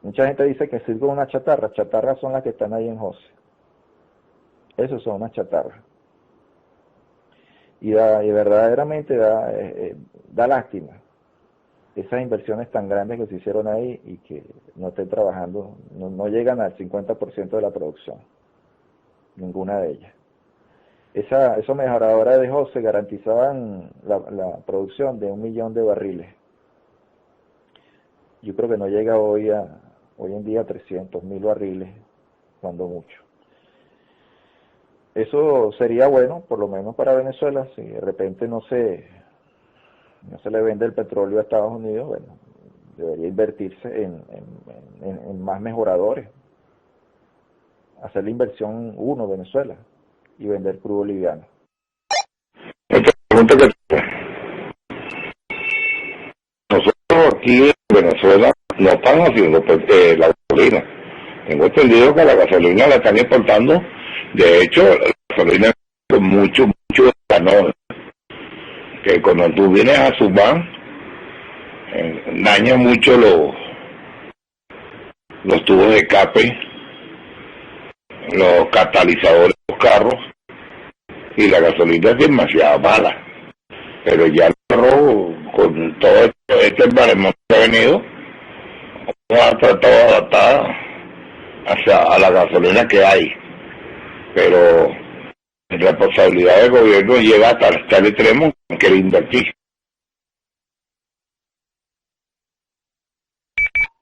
Mucha gente dice que sirve una chatarra, chatarras son las que están ahí en José. Esos son unas chatarras. Y verdaderamente da lástima esas inversiones tan grandes que se hicieron ahí y que no estén trabajando, no llegan al 50% de la producción, ninguna de ellas. Esos mejoradores de José garantizaban la producción de 1 millón de barriles. Yo creo que no llega hoy en día a 300.000 barriles, cuando mucho. Eso sería bueno, por lo menos para Venezuela, si de repente no se le vende el petróleo a Estados Unidos, bueno, debería invertirse en más mejoradores. Hacer la inversión Venezuela, y vender crudo liviano. Pregunta que nosotros aquí en Venezuela no están haciendo la gasolina. Tengo entendido que la gasolina la están exportando. De hecho, la gasolina con mucho etanol, que cuando tú vienes a Subán, daña mucho los tubos de escape, los catalizadores de los carros, y la gasolina es demasiado mala. Pero ya el carro, con todo este embaremos que ha venido, ha tratado de adaptar a la gasolina que hay. Pero la responsabilidad del gobierno llega hasta el extremo en querer invertir.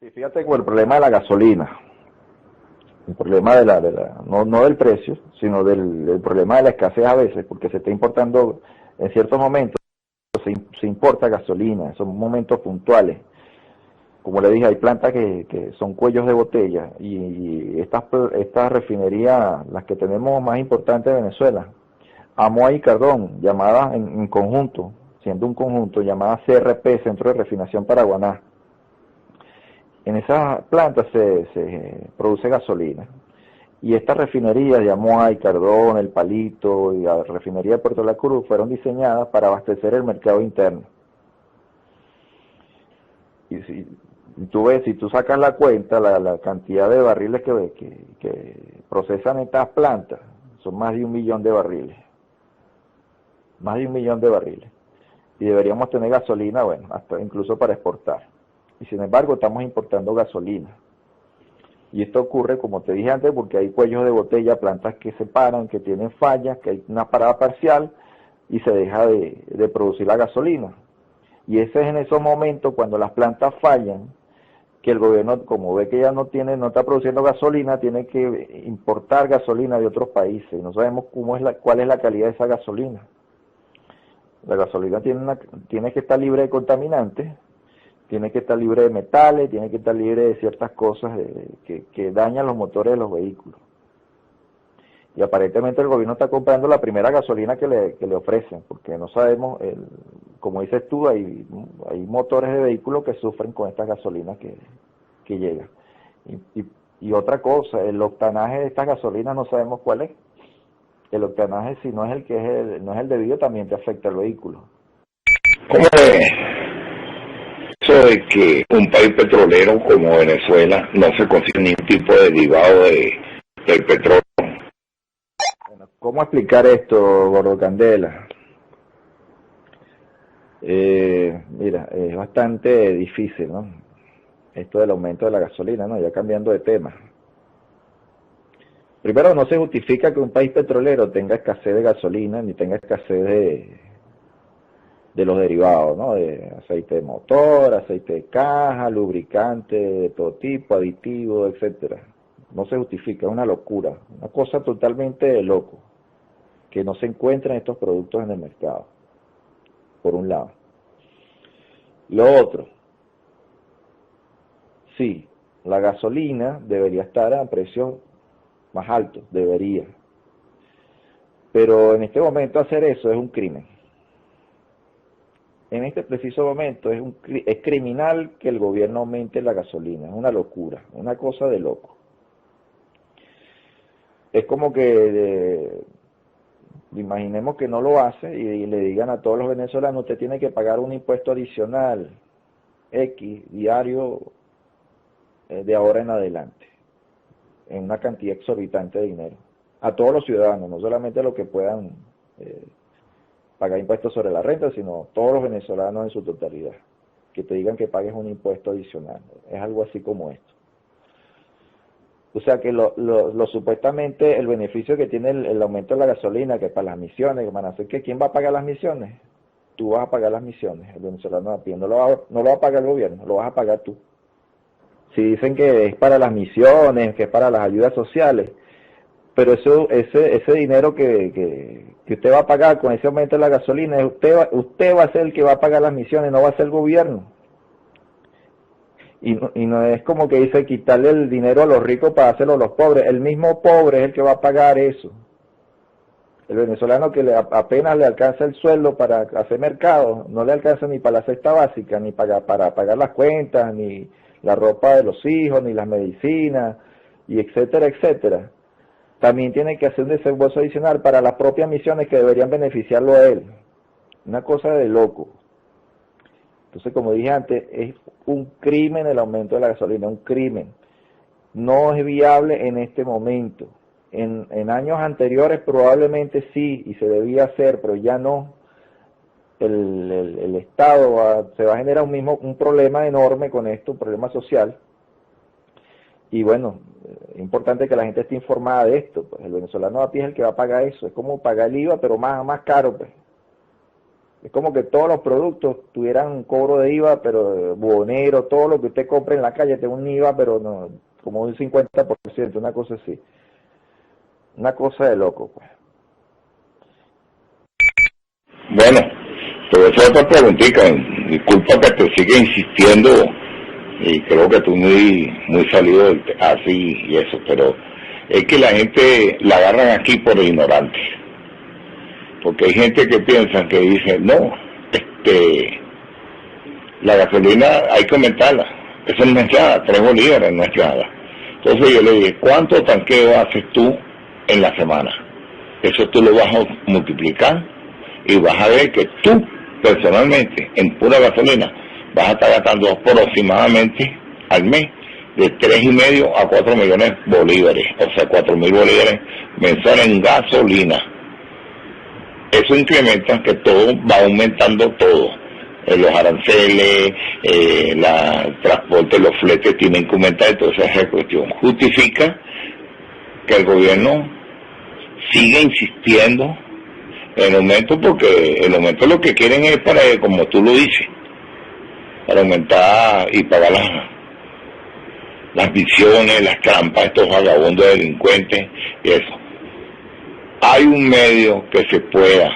Sí, fíjate con el problema de la gasolina, el problema no del precio, sino del problema de la escasez a veces, porque se está importando en ciertos momentos, se importa gasolina, son momentos puntuales. Como le dije, hay plantas que son cuellos de botella y estas refinerías, las que tenemos más importantes de Venezuela, Amoa y Cardón, llamadas en conjunto, siendo un conjunto, llamadas CRP, Centro de Refinación Paraguaná. En esas plantas se produce gasolina. Y estas refinerías de Amoa y Cardón, El Palito y la refinería de Puerto La Cruz fueron diseñadas para abastecer el mercado interno. Y Tú ves, si tú sacas la cuenta, la cantidad de barriles que procesan estas plantas, son más de 1 millón de barriles. Más de 1 millón de barriles. Y deberíamos tener gasolina, bueno, hasta incluso para exportar. Y sin embargo, estamos importando gasolina. Y esto ocurre, como te dije antes, porque hay cuellos de botella, plantas que se paran, que tienen fallas, que hay una parada parcial y se deja de producir la gasolina. Y ese es en esos momentos cuando las plantas fallan, que el gobierno, como ve que ya no está produciendo gasolina, tiene que importar gasolina de otros países. Y no sabemos cuál es la calidad de esa gasolina. La gasolina tiene que estar libre de contaminantes, tiene que estar libre de metales, tiene que estar libre de ciertas cosas que dañan los motores de los vehículos. Y aparentemente el gobierno está comprando la primera gasolina que le ofrecen, porque no sabemos, como dices tú, hay motores de vehículos que sufren con esta gasolina que llega. Y otra cosa, el octanaje de estas gasolinas no sabemos cuál es. El octanaje, si no es no es el debido, también te afecta al vehículo. ¿Cómo es eso de que un país petrolero como Venezuela no se consigue ningún tipo de derivado del petróleo? Bueno, ¿cómo explicar esto, Gordo Candela? Mira, es bastante difícil, ¿no? Esto del aumento de la gasolina, ¿no? Ya cambiando de tema. Primero, no se justifica que un país petrolero tenga escasez de gasolina ni tenga escasez de los derivados, ¿no? De aceite de motor, aceite de caja, lubricante de todo tipo, aditivos, etcétera. No se justifica, es una locura, una cosa totalmente de loco, que no se encuentran estos productos en el mercado, por un lado. Lo otro, sí, la gasolina debería estar a precios más altos, debería. Pero en este momento hacer eso es un crimen. En este preciso momento es criminal que el gobierno aumente la gasolina, es una locura, una cosa de loco. Es como que imaginemos que no lo hace y le digan a todos los venezolanos, usted tiene que pagar un impuesto adicional X diario de ahora en adelante, en una cantidad exorbitante de dinero, a todos los ciudadanos, no solamente a los que puedan pagar impuestos sobre la renta, sino todos los venezolanos en su totalidad, que te digan que pagues un impuesto adicional, es algo así como esto. O sea que supuestamente el beneficio que tiene el aumento de la gasolina, que para las misiones, que van a hacer que ¿quién va a pagar las misiones? Tú vas a pagar las misiones, el venezolano a pie, no lo va a pagar el gobierno, lo vas a pagar tú. Si dicen que es para las misiones, que es para las ayudas sociales, pero ese dinero que usted va a pagar con ese aumento de la gasolina, usted va a ser el que va a pagar las misiones, no va a ser el gobierno. Y no es como que dice quitarle el dinero a los ricos para hacerlo a los pobres. El mismo pobre es el que va a pagar eso. El venezolano que apenas le alcanza el sueldo para hacer mercado, no le alcanza ni para la cesta básica, ni para pagar las cuentas, ni la ropa de los hijos, ni las medicinas, y etcétera, etcétera. También tiene que hacer un desembolso adicional para las propias misiones que deberían beneficiarlo a él. Una cosa de loco. Entonces, como dije antes, es un crimen el aumento de la gasolina, un crimen. No es viable en este momento. En años anteriores probablemente sí, y se debía hacer, pero ya no. El Estado se va a generar un problema enorme con esto, un problema social. Y bueno, es importante que la gente esté informada de esto. Pues el venezolano a pie es el que va a pagar eso. Es como pagar el IVA, pero más caro, pues. Es como que todos los productos tuvieran un cobro de IVA, pero buhonero, todo lo que usted compre en la calle tiene un IVA, pero no, como un 50%, una cosa así. Una cosa de loco, pues. Bueno, te voy a hacer otra preguntita. Disculpa que te siga insistiendo, y creo que tú muy salido así y eso, pero es que la gente la agarran aquí por ignorante. Porque hay gente que piensa, que dice, no, la gasolina hay que aumentarla, eso no es nada, 3 bolívares no es nada. Entonces yo le dije, ¿cuánto tanqueo haces tú en la semana? Eso tú lo vas a multiplicar y vas a ver que tú, personalmente, en pura gasolina, vas a estar gastando aproximadamente al mes de 3,5 a 4 millones de bolívares, o sea, 4.000 bolívares mensuales en gasolina. Eso incrementa que todo va aumentando todo. Los aranceles, el transporte, los fletes tienen que aumentar, entonces esa cuestión justifica que el gobierno siga insistiendo en el aumento, porque el aumento lo que quieren es para, como tú lo dices, para aumentar y pagar las visiones, las trampas, estos vagabundos delincuentes y eso. Hay un medio que se pueda,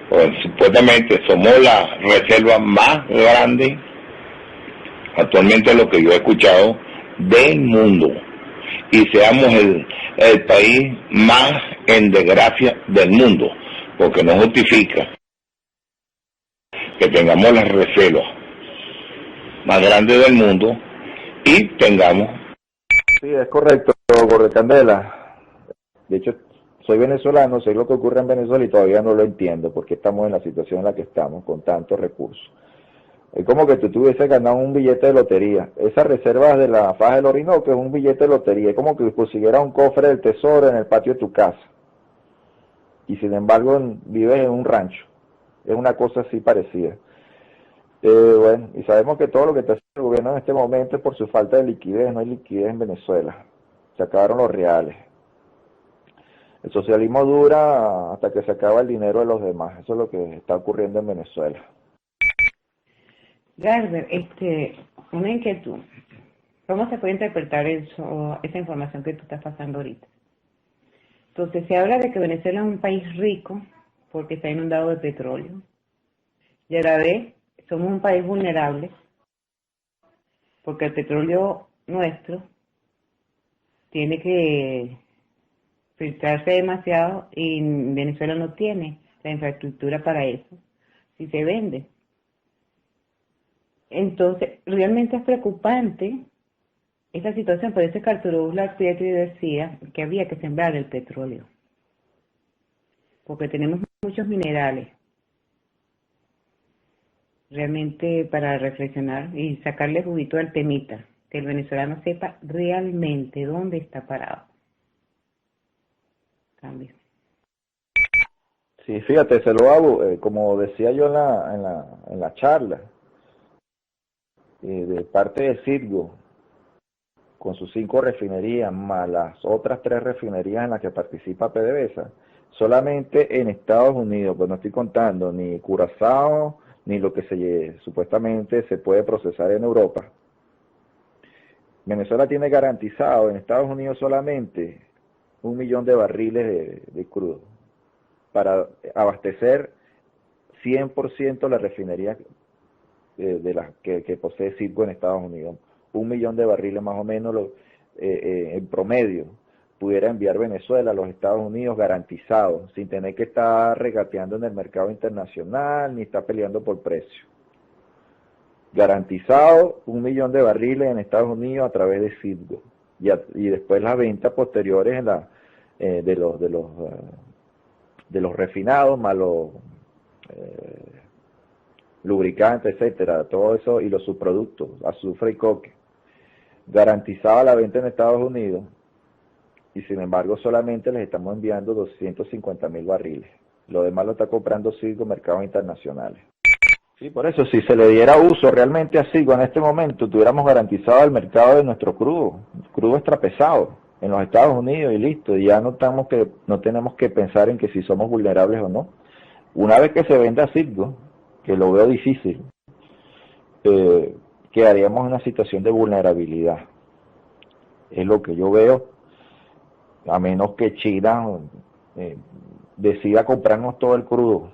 pues, supuestamente somos la reserva más grande, actualmente lo que yo he escuchado, del mundo, y seamos el país más en desgracia del mundo, porque no justifica que tengamos las reservas más grandes del mundo y tengamos... Sí, es correcto, Gordo Candela. De hecho, soy venezolano, sé lo que ocurre en Venezuela y todavía no lo entiendo, porque estamos en la situación en la que estamos, con tantos recursos. Es como que tú tuviese ganado un billete de lotería. Esas reservas de la faja del Orinoco es un billete de lotería. Es como que consiguieras un cofre del tesoro en el patio de tu casa. Y sin embargo vives en un rancho. Es una cosa así parecida. Bueno, y sabemos que todo lo que está haciendo el gobierno en este momento es por su falta de liquidez. No hay liquidez en Venezuela. Se acabaron los reales. El socialismo dura hasta que se acaba el dinero de los demás. Eso es lo que está ocurriendo en Venezuela. Garber, una inquietud. ¿Cómo se puede interpretar esa información que tú estás pasando ahorita? Entonces, se habla de que Venezuela es un país rico porque está inundado de petróleo. Y a la vez, somos un país vulnerable porque el petróleo nuestro tiene que filtrarse demasiado y Venezuela no tiene la infraestructura para eso. Si se vende. Entonces, realmente es preocupante esta situación. Por eso es que Arturo Uslar Pietri decía que había que sembrar el petróleo, porque tenemos muchos minerales realmente para reflexionar y sacarle juguito al temita, que el venezolano sepa realmente dónde está parado. Cambio. Sí, fíjate, se lo hago, como decía yo en la charla, de parte de Citgo, con sus 5 refinerías, más las otras 3 refinerías en las que participa PDVSA, solamente en Estados Unidos, pues no estoy contando ni Curazao, ni lo que supuestamente se puede procesar en Europa. Venezuela tiene garantizado en Estados Unidos solamente 1 millón de barriles de crudo para abastecer 100% la refinería de las que posee Citgo en Estados Unidos. 1 millón de barriles más o menos en promedio pudiera enviar Venezuela a los Estados Unidos garantizado, sin tener que estar regateando en el mercado internacional ni estar peleando por precio. Garantizado 1 millón de barriles en Estados Unidos a través de Citgo, y después las ventas posteriores de los refinados más los lubricantes, etcétera, todo eso, y los subproductos, azufre y coque. Garantizada la venta en Estados Unidos, y sin embargo solamente les estamos enviando 250.000 barriles. Lo demás lo está comprando Citgo, mercados internacionales. Sí, por eso, si se le diera uso realmente a Citgo en este momento, tuviéramos garantizado el mercado de nuestro crudo. El crudo extra pesado en los Estados Unidos y listo. Y ya no tenemos que pensar en que si somos vulnerables o no. Una vez que se venda Citgo, que lo veo difícil, quedaríamos en una situación de vulnerabilidad. Es lo que yo veo, a menos que China decida comprarnos todo el crudo.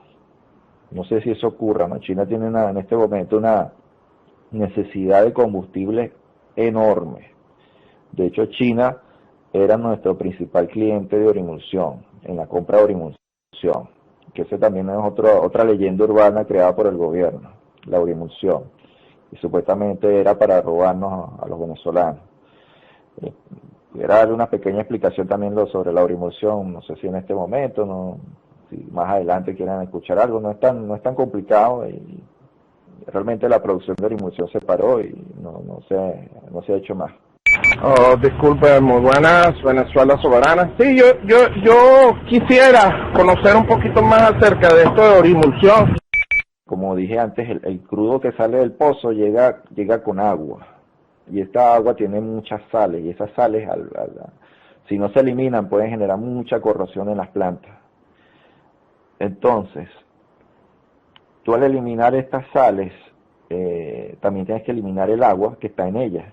No sé si eso ocurra, ¿no? China tiene en este momento una necesidad de combustible enorme. De hecho, China era nuestro principal cliente de Orimulsión, en la compra de Orimulsión, que ese también es otra leyenda urbana creada por el gobierno, la Orimulsión, y supuestamente era para robarnos a los venezolanos. Quiero darle una pequeña explicación también sobre la Orimulsión, no sé si en este momento, si más adelante quieran escuchar algo, no es tan complicado, y realmente la producción de orimulsión se paró y no se ha hecho más. Oh, disculpe, muy buenas, Venezuela Soberana. Sí, yo quisiera conocer un poquito más acerca de esto de orimulsión. Como dije antes, el crudo que sale del pozo llega con agua, y esta agua tiene muchas sales, y esas sales, si no se eliminan, pueden generar mucha corrosión en las plantas. Entonces, tú al eliminar estas sales, también tienes que eliminar el agua que está en ellas.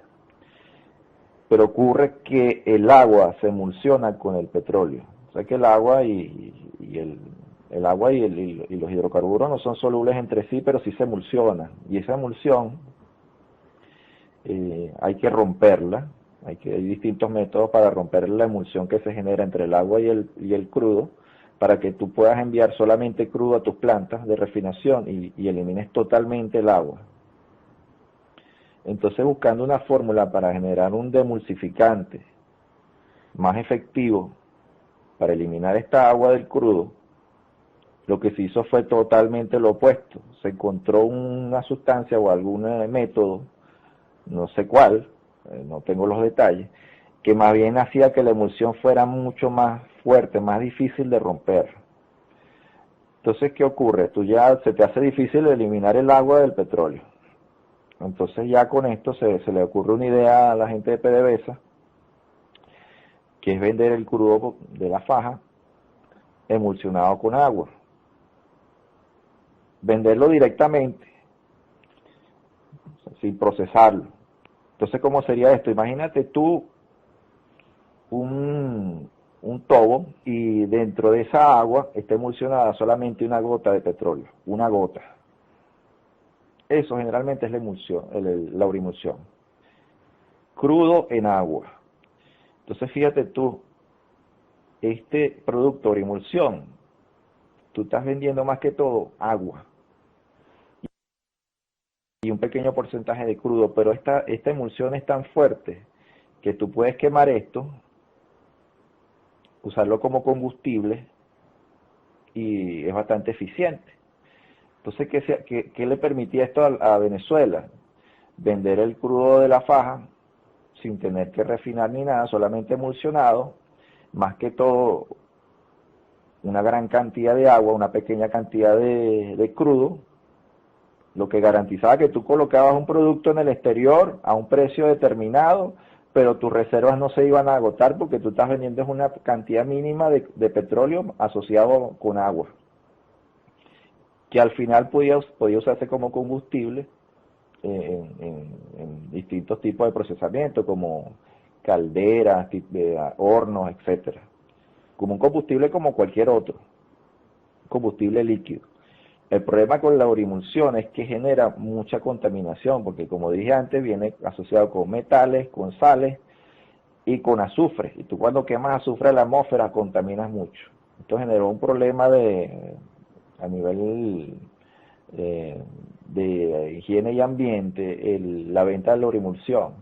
Pero ocurre que el agua se emulsiona con el petróleo. O sea que el agua y los hidrocarburos no son solubles entre sí, pero sí se emulsionan. Y esa emulsión hay que romperla. Hay distintos métodos para romper la emulsión que se genera entre el agua y el crudo, para que tú puedas enviar solamente crudo a tus plantas de refinación y elimines totalmente el agua. Entonces, buscando una fórmula para generar un demulsificante más efectivo para eliminar esta agua del crudo, lo que se hizo fue totalmente lo opuesto. Se encontró una sustancia o algún método, no sé cuál, no tengo los detalles, que más bien hacía que la emulsión fuera mucho más fuerte, más difícil de romper. Entonces, ¿qué ocurre? Se te hace difícil eliminar el agua del petróleo. Entonces ya con esto se le ocurre una idea a la gente de PDVSA, que es vender el crudo de la faja emulsionado con agua. Venderlo directamente, sin procesarlo. Entonces, ¿cómo sería esto? Imagínate tú un tobo y dentro de esa agua está emulsionada solamente una gota de petróleo, una gota. Eso generalmente es la emulsión, la orimulsión. Crudo en agua. Entonces fíjate tú, este producto orimulsión, tú estás vendiendo más que todo agua y un pequeño porcentaje de crudo, pero esta emulsión es tan fuerte que tú puedes quemar esto, usarlo como combustible y es bastante eficiente. Entonces, ¿qué le permitía esto a Venezuela? Vender el crudo de la faja sin tener que refinar ni nada, solamente emulsionado, más que todo una gran cantidad de agua, una pequeña cantidad de crudo, lo que garantizaba que tú colocabas un producto en el exterior a un precio determinado, pero tus reservas no se iban a agotar porque tú estás vendiendo una cantidad mínima de petróleo asociado con agua, que al final podía usarse como combustible en distintos tipos de procesamiento, como calderas, hornos, etcétera, como un combustible como cualquier otro, combustible líquido. El problema con la orimulsión es que genera mucha contaminación, porque como dije antes, viene asociado con metales, con sales y con azufre, y tú cuando quemas azufre en la atmósfera contaminas mucho. Esto generó un problema a nivel de higiene y ambiente, la venta de la orimulsión.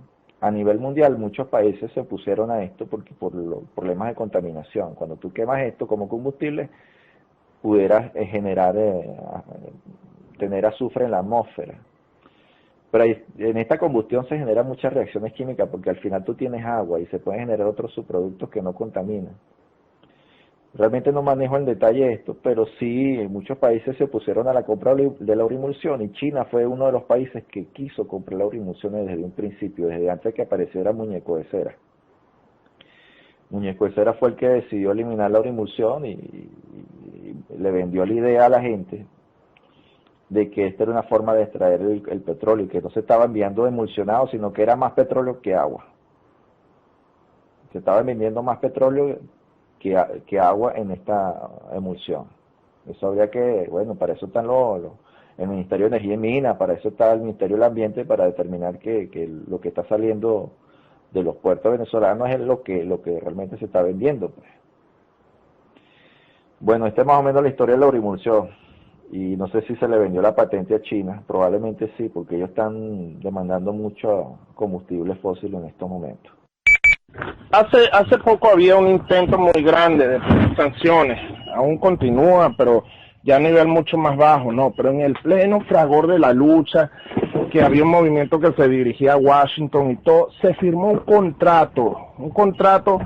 A nivel mundial muchos países se opusieron a esto por los problemas de contaminación. Cuando tú quemas esto como combustible, pudieras tener azufre en la atmósfera. Pero en esta combustión se generan muchas reacciones químicas porque al final tú tienes agua y se pueden generar otros subproductos que no contaminan. Realmente no manejo en detalle esto, pero sí muchos países se opusieron a la compra de la orimulsión y China fue uno de los países que quiso comprar la orimulsión desde un principio, desde antes que apareciera Muñeco de Cera. Muñeco de Cera fue el que decidió eliminar la orimulsión y le vendió la idea a la gente de que esta era una forma de extraer el petróleo y que no se estaba enviando emulsionado, sino que era más petróleo que agua. Se estaba vendiendo más petróleo que agua en esta emulsión. Eso habría que, bueno, para eso están el Ministerio de Energía y Minas, para eso está el Ministerio del Ambiente, para determinar que lo que está saliendo de los puertos venezolanos es lo que realmente se está vendiendo, pues. Bueno, esta es más o menos la historia de la orimulsión, y no sé si se le vendió la patente a China, probablemente sí, porque ellos están demandando mucho combustible fósil en estos momentos. Hace poco había un intento muy grande de poner sanciones, aún continúa, pero ya a nivel mucho más bajo, no, pero en el pleno fragor de la lucha, que había un movimiento que se dirigía a Washington y todo, se firmó un contrato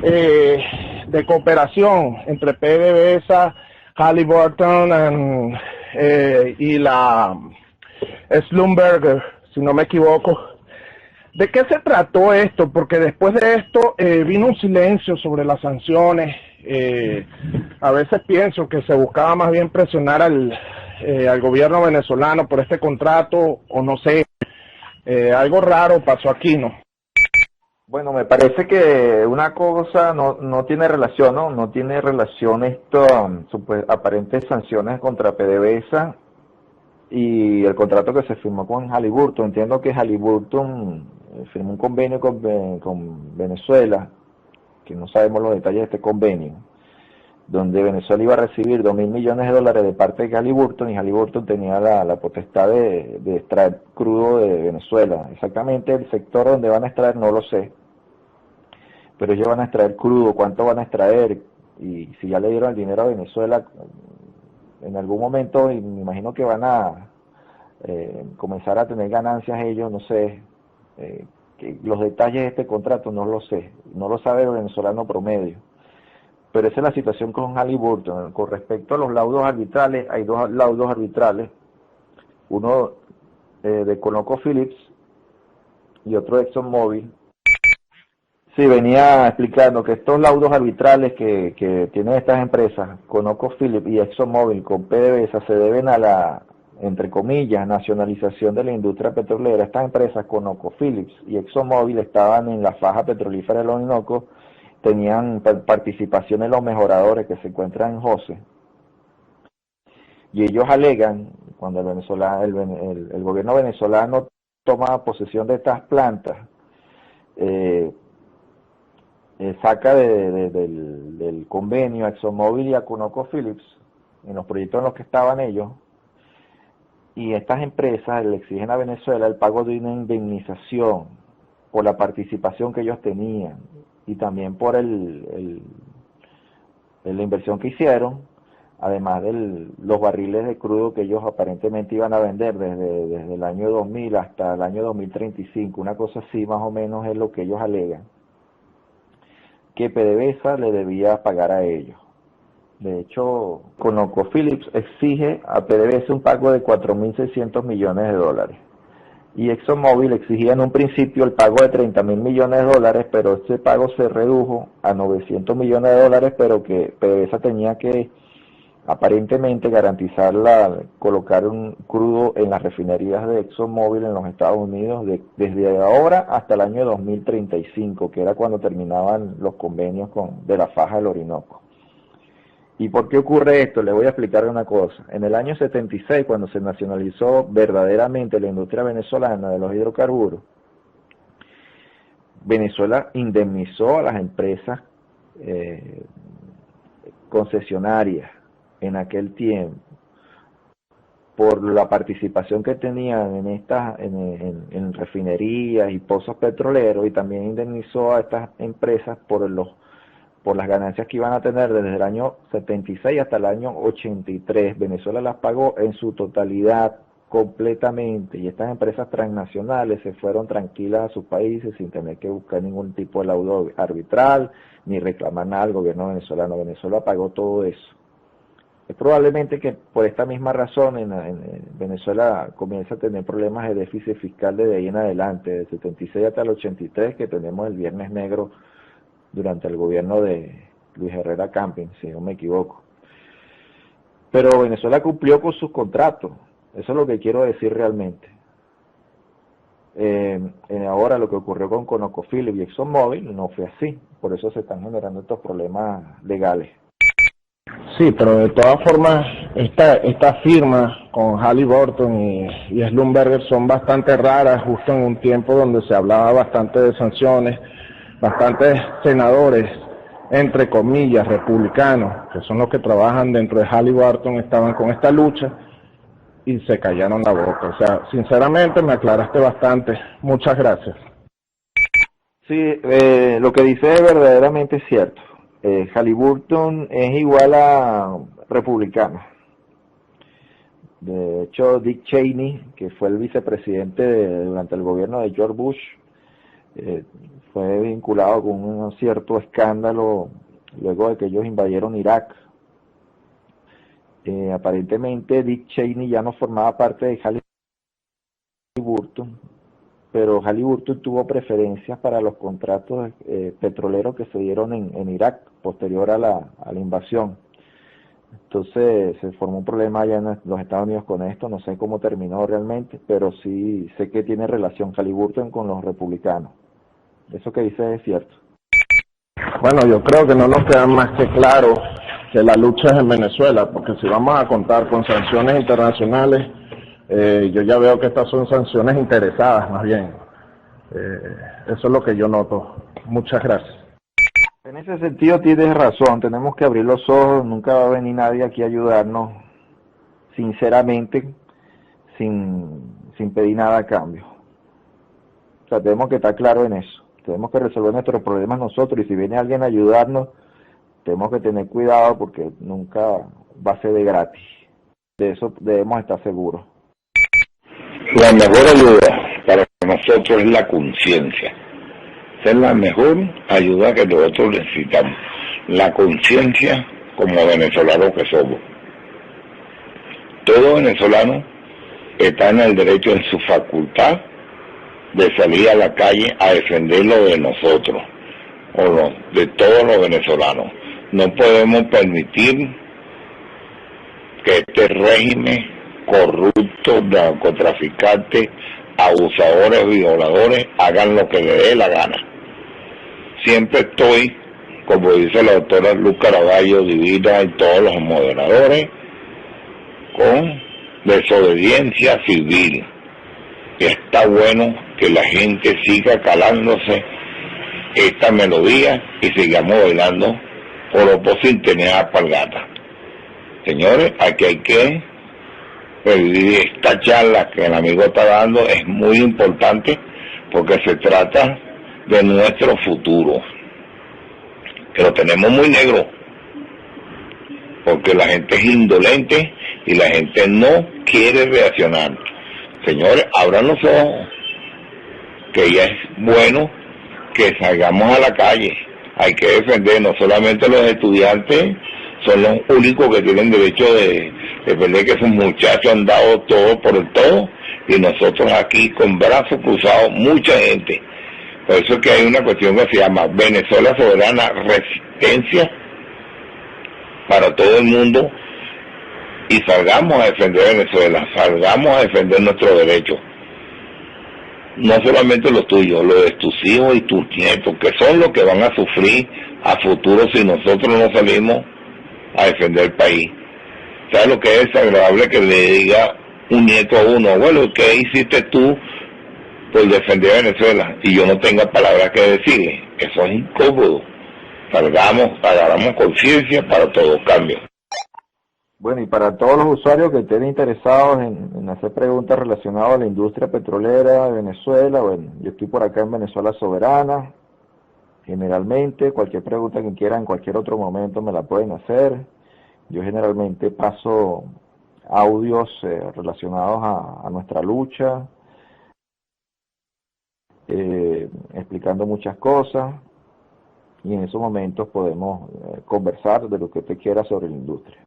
de cooperación entre PDVSA, Halliburton y la Schlumberger, si no me equivoco. ¿De qué se trató esto? Porque después de esto vino un silencio sobre las sanciones. A veces pienso que se buscaba más bien presionar al gobierno venezolano por este contrato, o no sé, algo raro pasó aquí, ¿no? Bueno, me parece que una cosa no tiene relación, ¿no? No tiene relación esto, aparentes sanciones contra PDVSA y el contrato que se firmó con Halliburton. Entiendo que Halliburton firmó un convenio con Venezuela, que no sabemos los detalles de este convenio, donde Venezuela iba a recibir $2.000 millones de parte de Halliburton, y Halliburton tenía la potestad de extraer crudo de Venezuela. Exactamente el sector donde van a extraer no lo sé, pero ellos van a extraer crudo, cuánto van a extraer, y si ya le dieron el dinero a Venezuela, en algún momento, y me imagino que van a comenzar a tener ganancias ellos, no sé, que los detalles de este contrato no lo sé, no lo sabe el venezolano promedio. Pero esa es la situación con Halliburton. Con respecto a los laudos arbitrales, hay dos laudos arbitrales, uno de ConocoPhillips y otro de ExxonMobil. Sí, venía explicando que estos laudos arbitrales que tienen estas empresas, ConocoPhillips y ExxonMobil con PDVSA, se deben a la, entre comillas, nacionalización de la industria petrolera. Estas empresas, ConocoPhillips y ExxonMobil, estaban en la faja petrolífera del Orinoco, tenían participación en los mejoradores que se encuentran en Jose, y ellos alegan, cuando el gobierno venezolano toma posesión de estas plantas, saca del convenio a ExxonMobil y a ConocoPhillips en los proyectos en los que estaban ellos, y estas empresas le exigen a Venezuela el pago de una indemnización por la participación que ellos tenían y también por la inversión que hicieron, además de los barriles de crudo que ellos aparentemente iban a vender desde el año 2000 hasta el año 2035, una cosa así más o menos es lo que ellos alegan, que PDVSA le debía pagar a ellos. De hecho, ConocoPhillips exige a PDVSA un pago de $4.600 millones, y ExxonMobil exigía en un principio el pago de $30.000 millones, pero este pago se redujo a $900 millones, pero que PDVSA tenía que aparentemente garantizar colocar un crudo en las refinerías de ExxonMobil en los Estados Unidos desde ahora hasta el año 2035, que era cuando terminaban los convenios de la faja del Orinoco. ¿Y por qué ocurre esto? Le voy a explicar una cosa. En el año 76, cuando se nacionalizó verdaderamente la industria venezolana de los hidrocarburos, Venezuela indemnizó a las empresas concesionarias en aquel tiempo por la participación que tenían en refinerías y pozos petroleros, y también indemnizó a estas empresas por las ganancias que iban a tener desde el año 76 hasta el año 83. Venezuela las pagó en su totalidad, completamente, y estas empresas transnacionales se fueron tranquilas a sus países sin tener que buscar ningún tipo de laudo arbitral ni reclamar nada al gobierno venezolano. Venezuela pagó todo eso. Es probablemente que por esta misma razón en Venezuela comienza a tener problemas de déficit fiscal desde ahí en adelante, del 76 hasta el 83, que tenemos el Viernes Negro durante el gobierno de Luis Herrera Camping, si no me equivoco. Pero Venezuela cumplió con sus contratos, eso es lo que quiero decir realmente. Ahora lo que ocurrió con ConocoPhillips y ExxonMobil no fue así, por eso se están generando estos problemas legales. Sí, pero de todas formas, esta firma con Halliburton y Schlumberger son bastante raras, justo en un tiempo donde se hablaba bastante de sanciones. Bastantes senadores, entre comillas, republicanos, que son los que trabajan dentro de Halliburton, estaban con esta lucha y se callaron la boca. O sea, sinceramente me aclaraste bastante. Muchas gracias. Sí, lo que dice es verdaderamente cierto. Halliburton es igual a republicano. De hecho, Dick Cheney, que fue el vicepresidente durante el gobierno de George Bush, fue vinculado con un cierto escándalo luego de que ellos invadieron Irak. Aparentemente Dick Cheney ya no formaba parte de Halliburton, pero Halliburton tuvo preferencias para los contratos petroleros que se dieron en Irak posterior a la invasión. Entonces se formó un problema allá en los Estados Unidos con esto, no sé cómo terminó realmente, pero sí sé que tiene relación Halliburton con los republicanos. Eso que dice es cierto. Bueno, yo creo que no nos queda más que claro que la lucha es en Venezuela, porque si vamos a contar con sanciones internacionales, yo ya veo que estas son sanciones interesadas más bien. Eso es lo que yo noto. Muchas gracias. En ese sentido tienes razón, tenemos que abrir los ojos, nunca va a venir nadie aquí a ayudarnos, sinceramente, sin pedir nada a cambio. O sea, tenemos que estar claros en eso, tenemos que resolver nuestros problemas nosotros, y si viene alguien a ayudarnos, tenemos que tener cuidado porque nunca va a ser de gratis. De eso debemos estar seguros. La mejor ayuda para nosotros es la conciencia. Esa es la mejor ayuda que nosotros necesitamos. La conciencia como venezolanos que somos. Todo venezolano está en el derecho, en su facultad, de salir a la calle a defender lo de nosotros, o lo de todos los venezolanos. No podemos permitir que este régimen corrupto, narcotraficantes, abusadores, violadores, hagan lo que les dé la gana. Siempre estoy, como dice la doctora Luz Caraballo, Divina, y todos los moderadores, con desobediencia civil. Y está bueno que la gente siga calándose esta melodía y sigamos bailando Oropo sin tener alpargata. Señores, aquí hay que revivir esta charla que el amigo está dando, es muy importante porque se trata de nuestro futuro, que lo tenemos muy negro, porque la gente es indolente y la gente no quiere reaccionar. Señores, abran los ojos, que ya es bueno que salgamos a la calle. Hay que defender, no solamente los estudiantes son los únicos que tienen derecho de defender, que esos muchachos han dado todo por el todo, y nosotros aquí con brazos cruzados, mucha gente. Por eso es que hay una cuestión que se llama Venezuela Soberana, resistencia para todo el mundo, y salgamos a defender Venezuela, salgamos a defender nuestros derechos. No solamente los tuyos, los de tus hijos y tus nietos, que son los que van a sufrir a futuro si nosotros no salimos a defender el país. ¿Sabes lo que es desagradable que le diga un nieto a uno, bueno, ¿qué hiciste tú por defender Venezuela? Y yo no tenga palabras que decirle. Eso es incómodo. Salgamos, agarramos conciencia para todo cambio. Bueno, y para todos los usuarios que estén interesados en hacer preguntas relacionadas a la industria petrolera de Venezuela, bueno, yo estoy por acá en Venezuela Soberana. Generalmente, cualquier pregunta que quieran en cualquier otro momento me la pueden hacer. Yo generalmente paso audios relacionados a nuestra lucha, explicando muchas cosas, y en esos momentos podemos conversar de lo que usted quiera sobre la industria.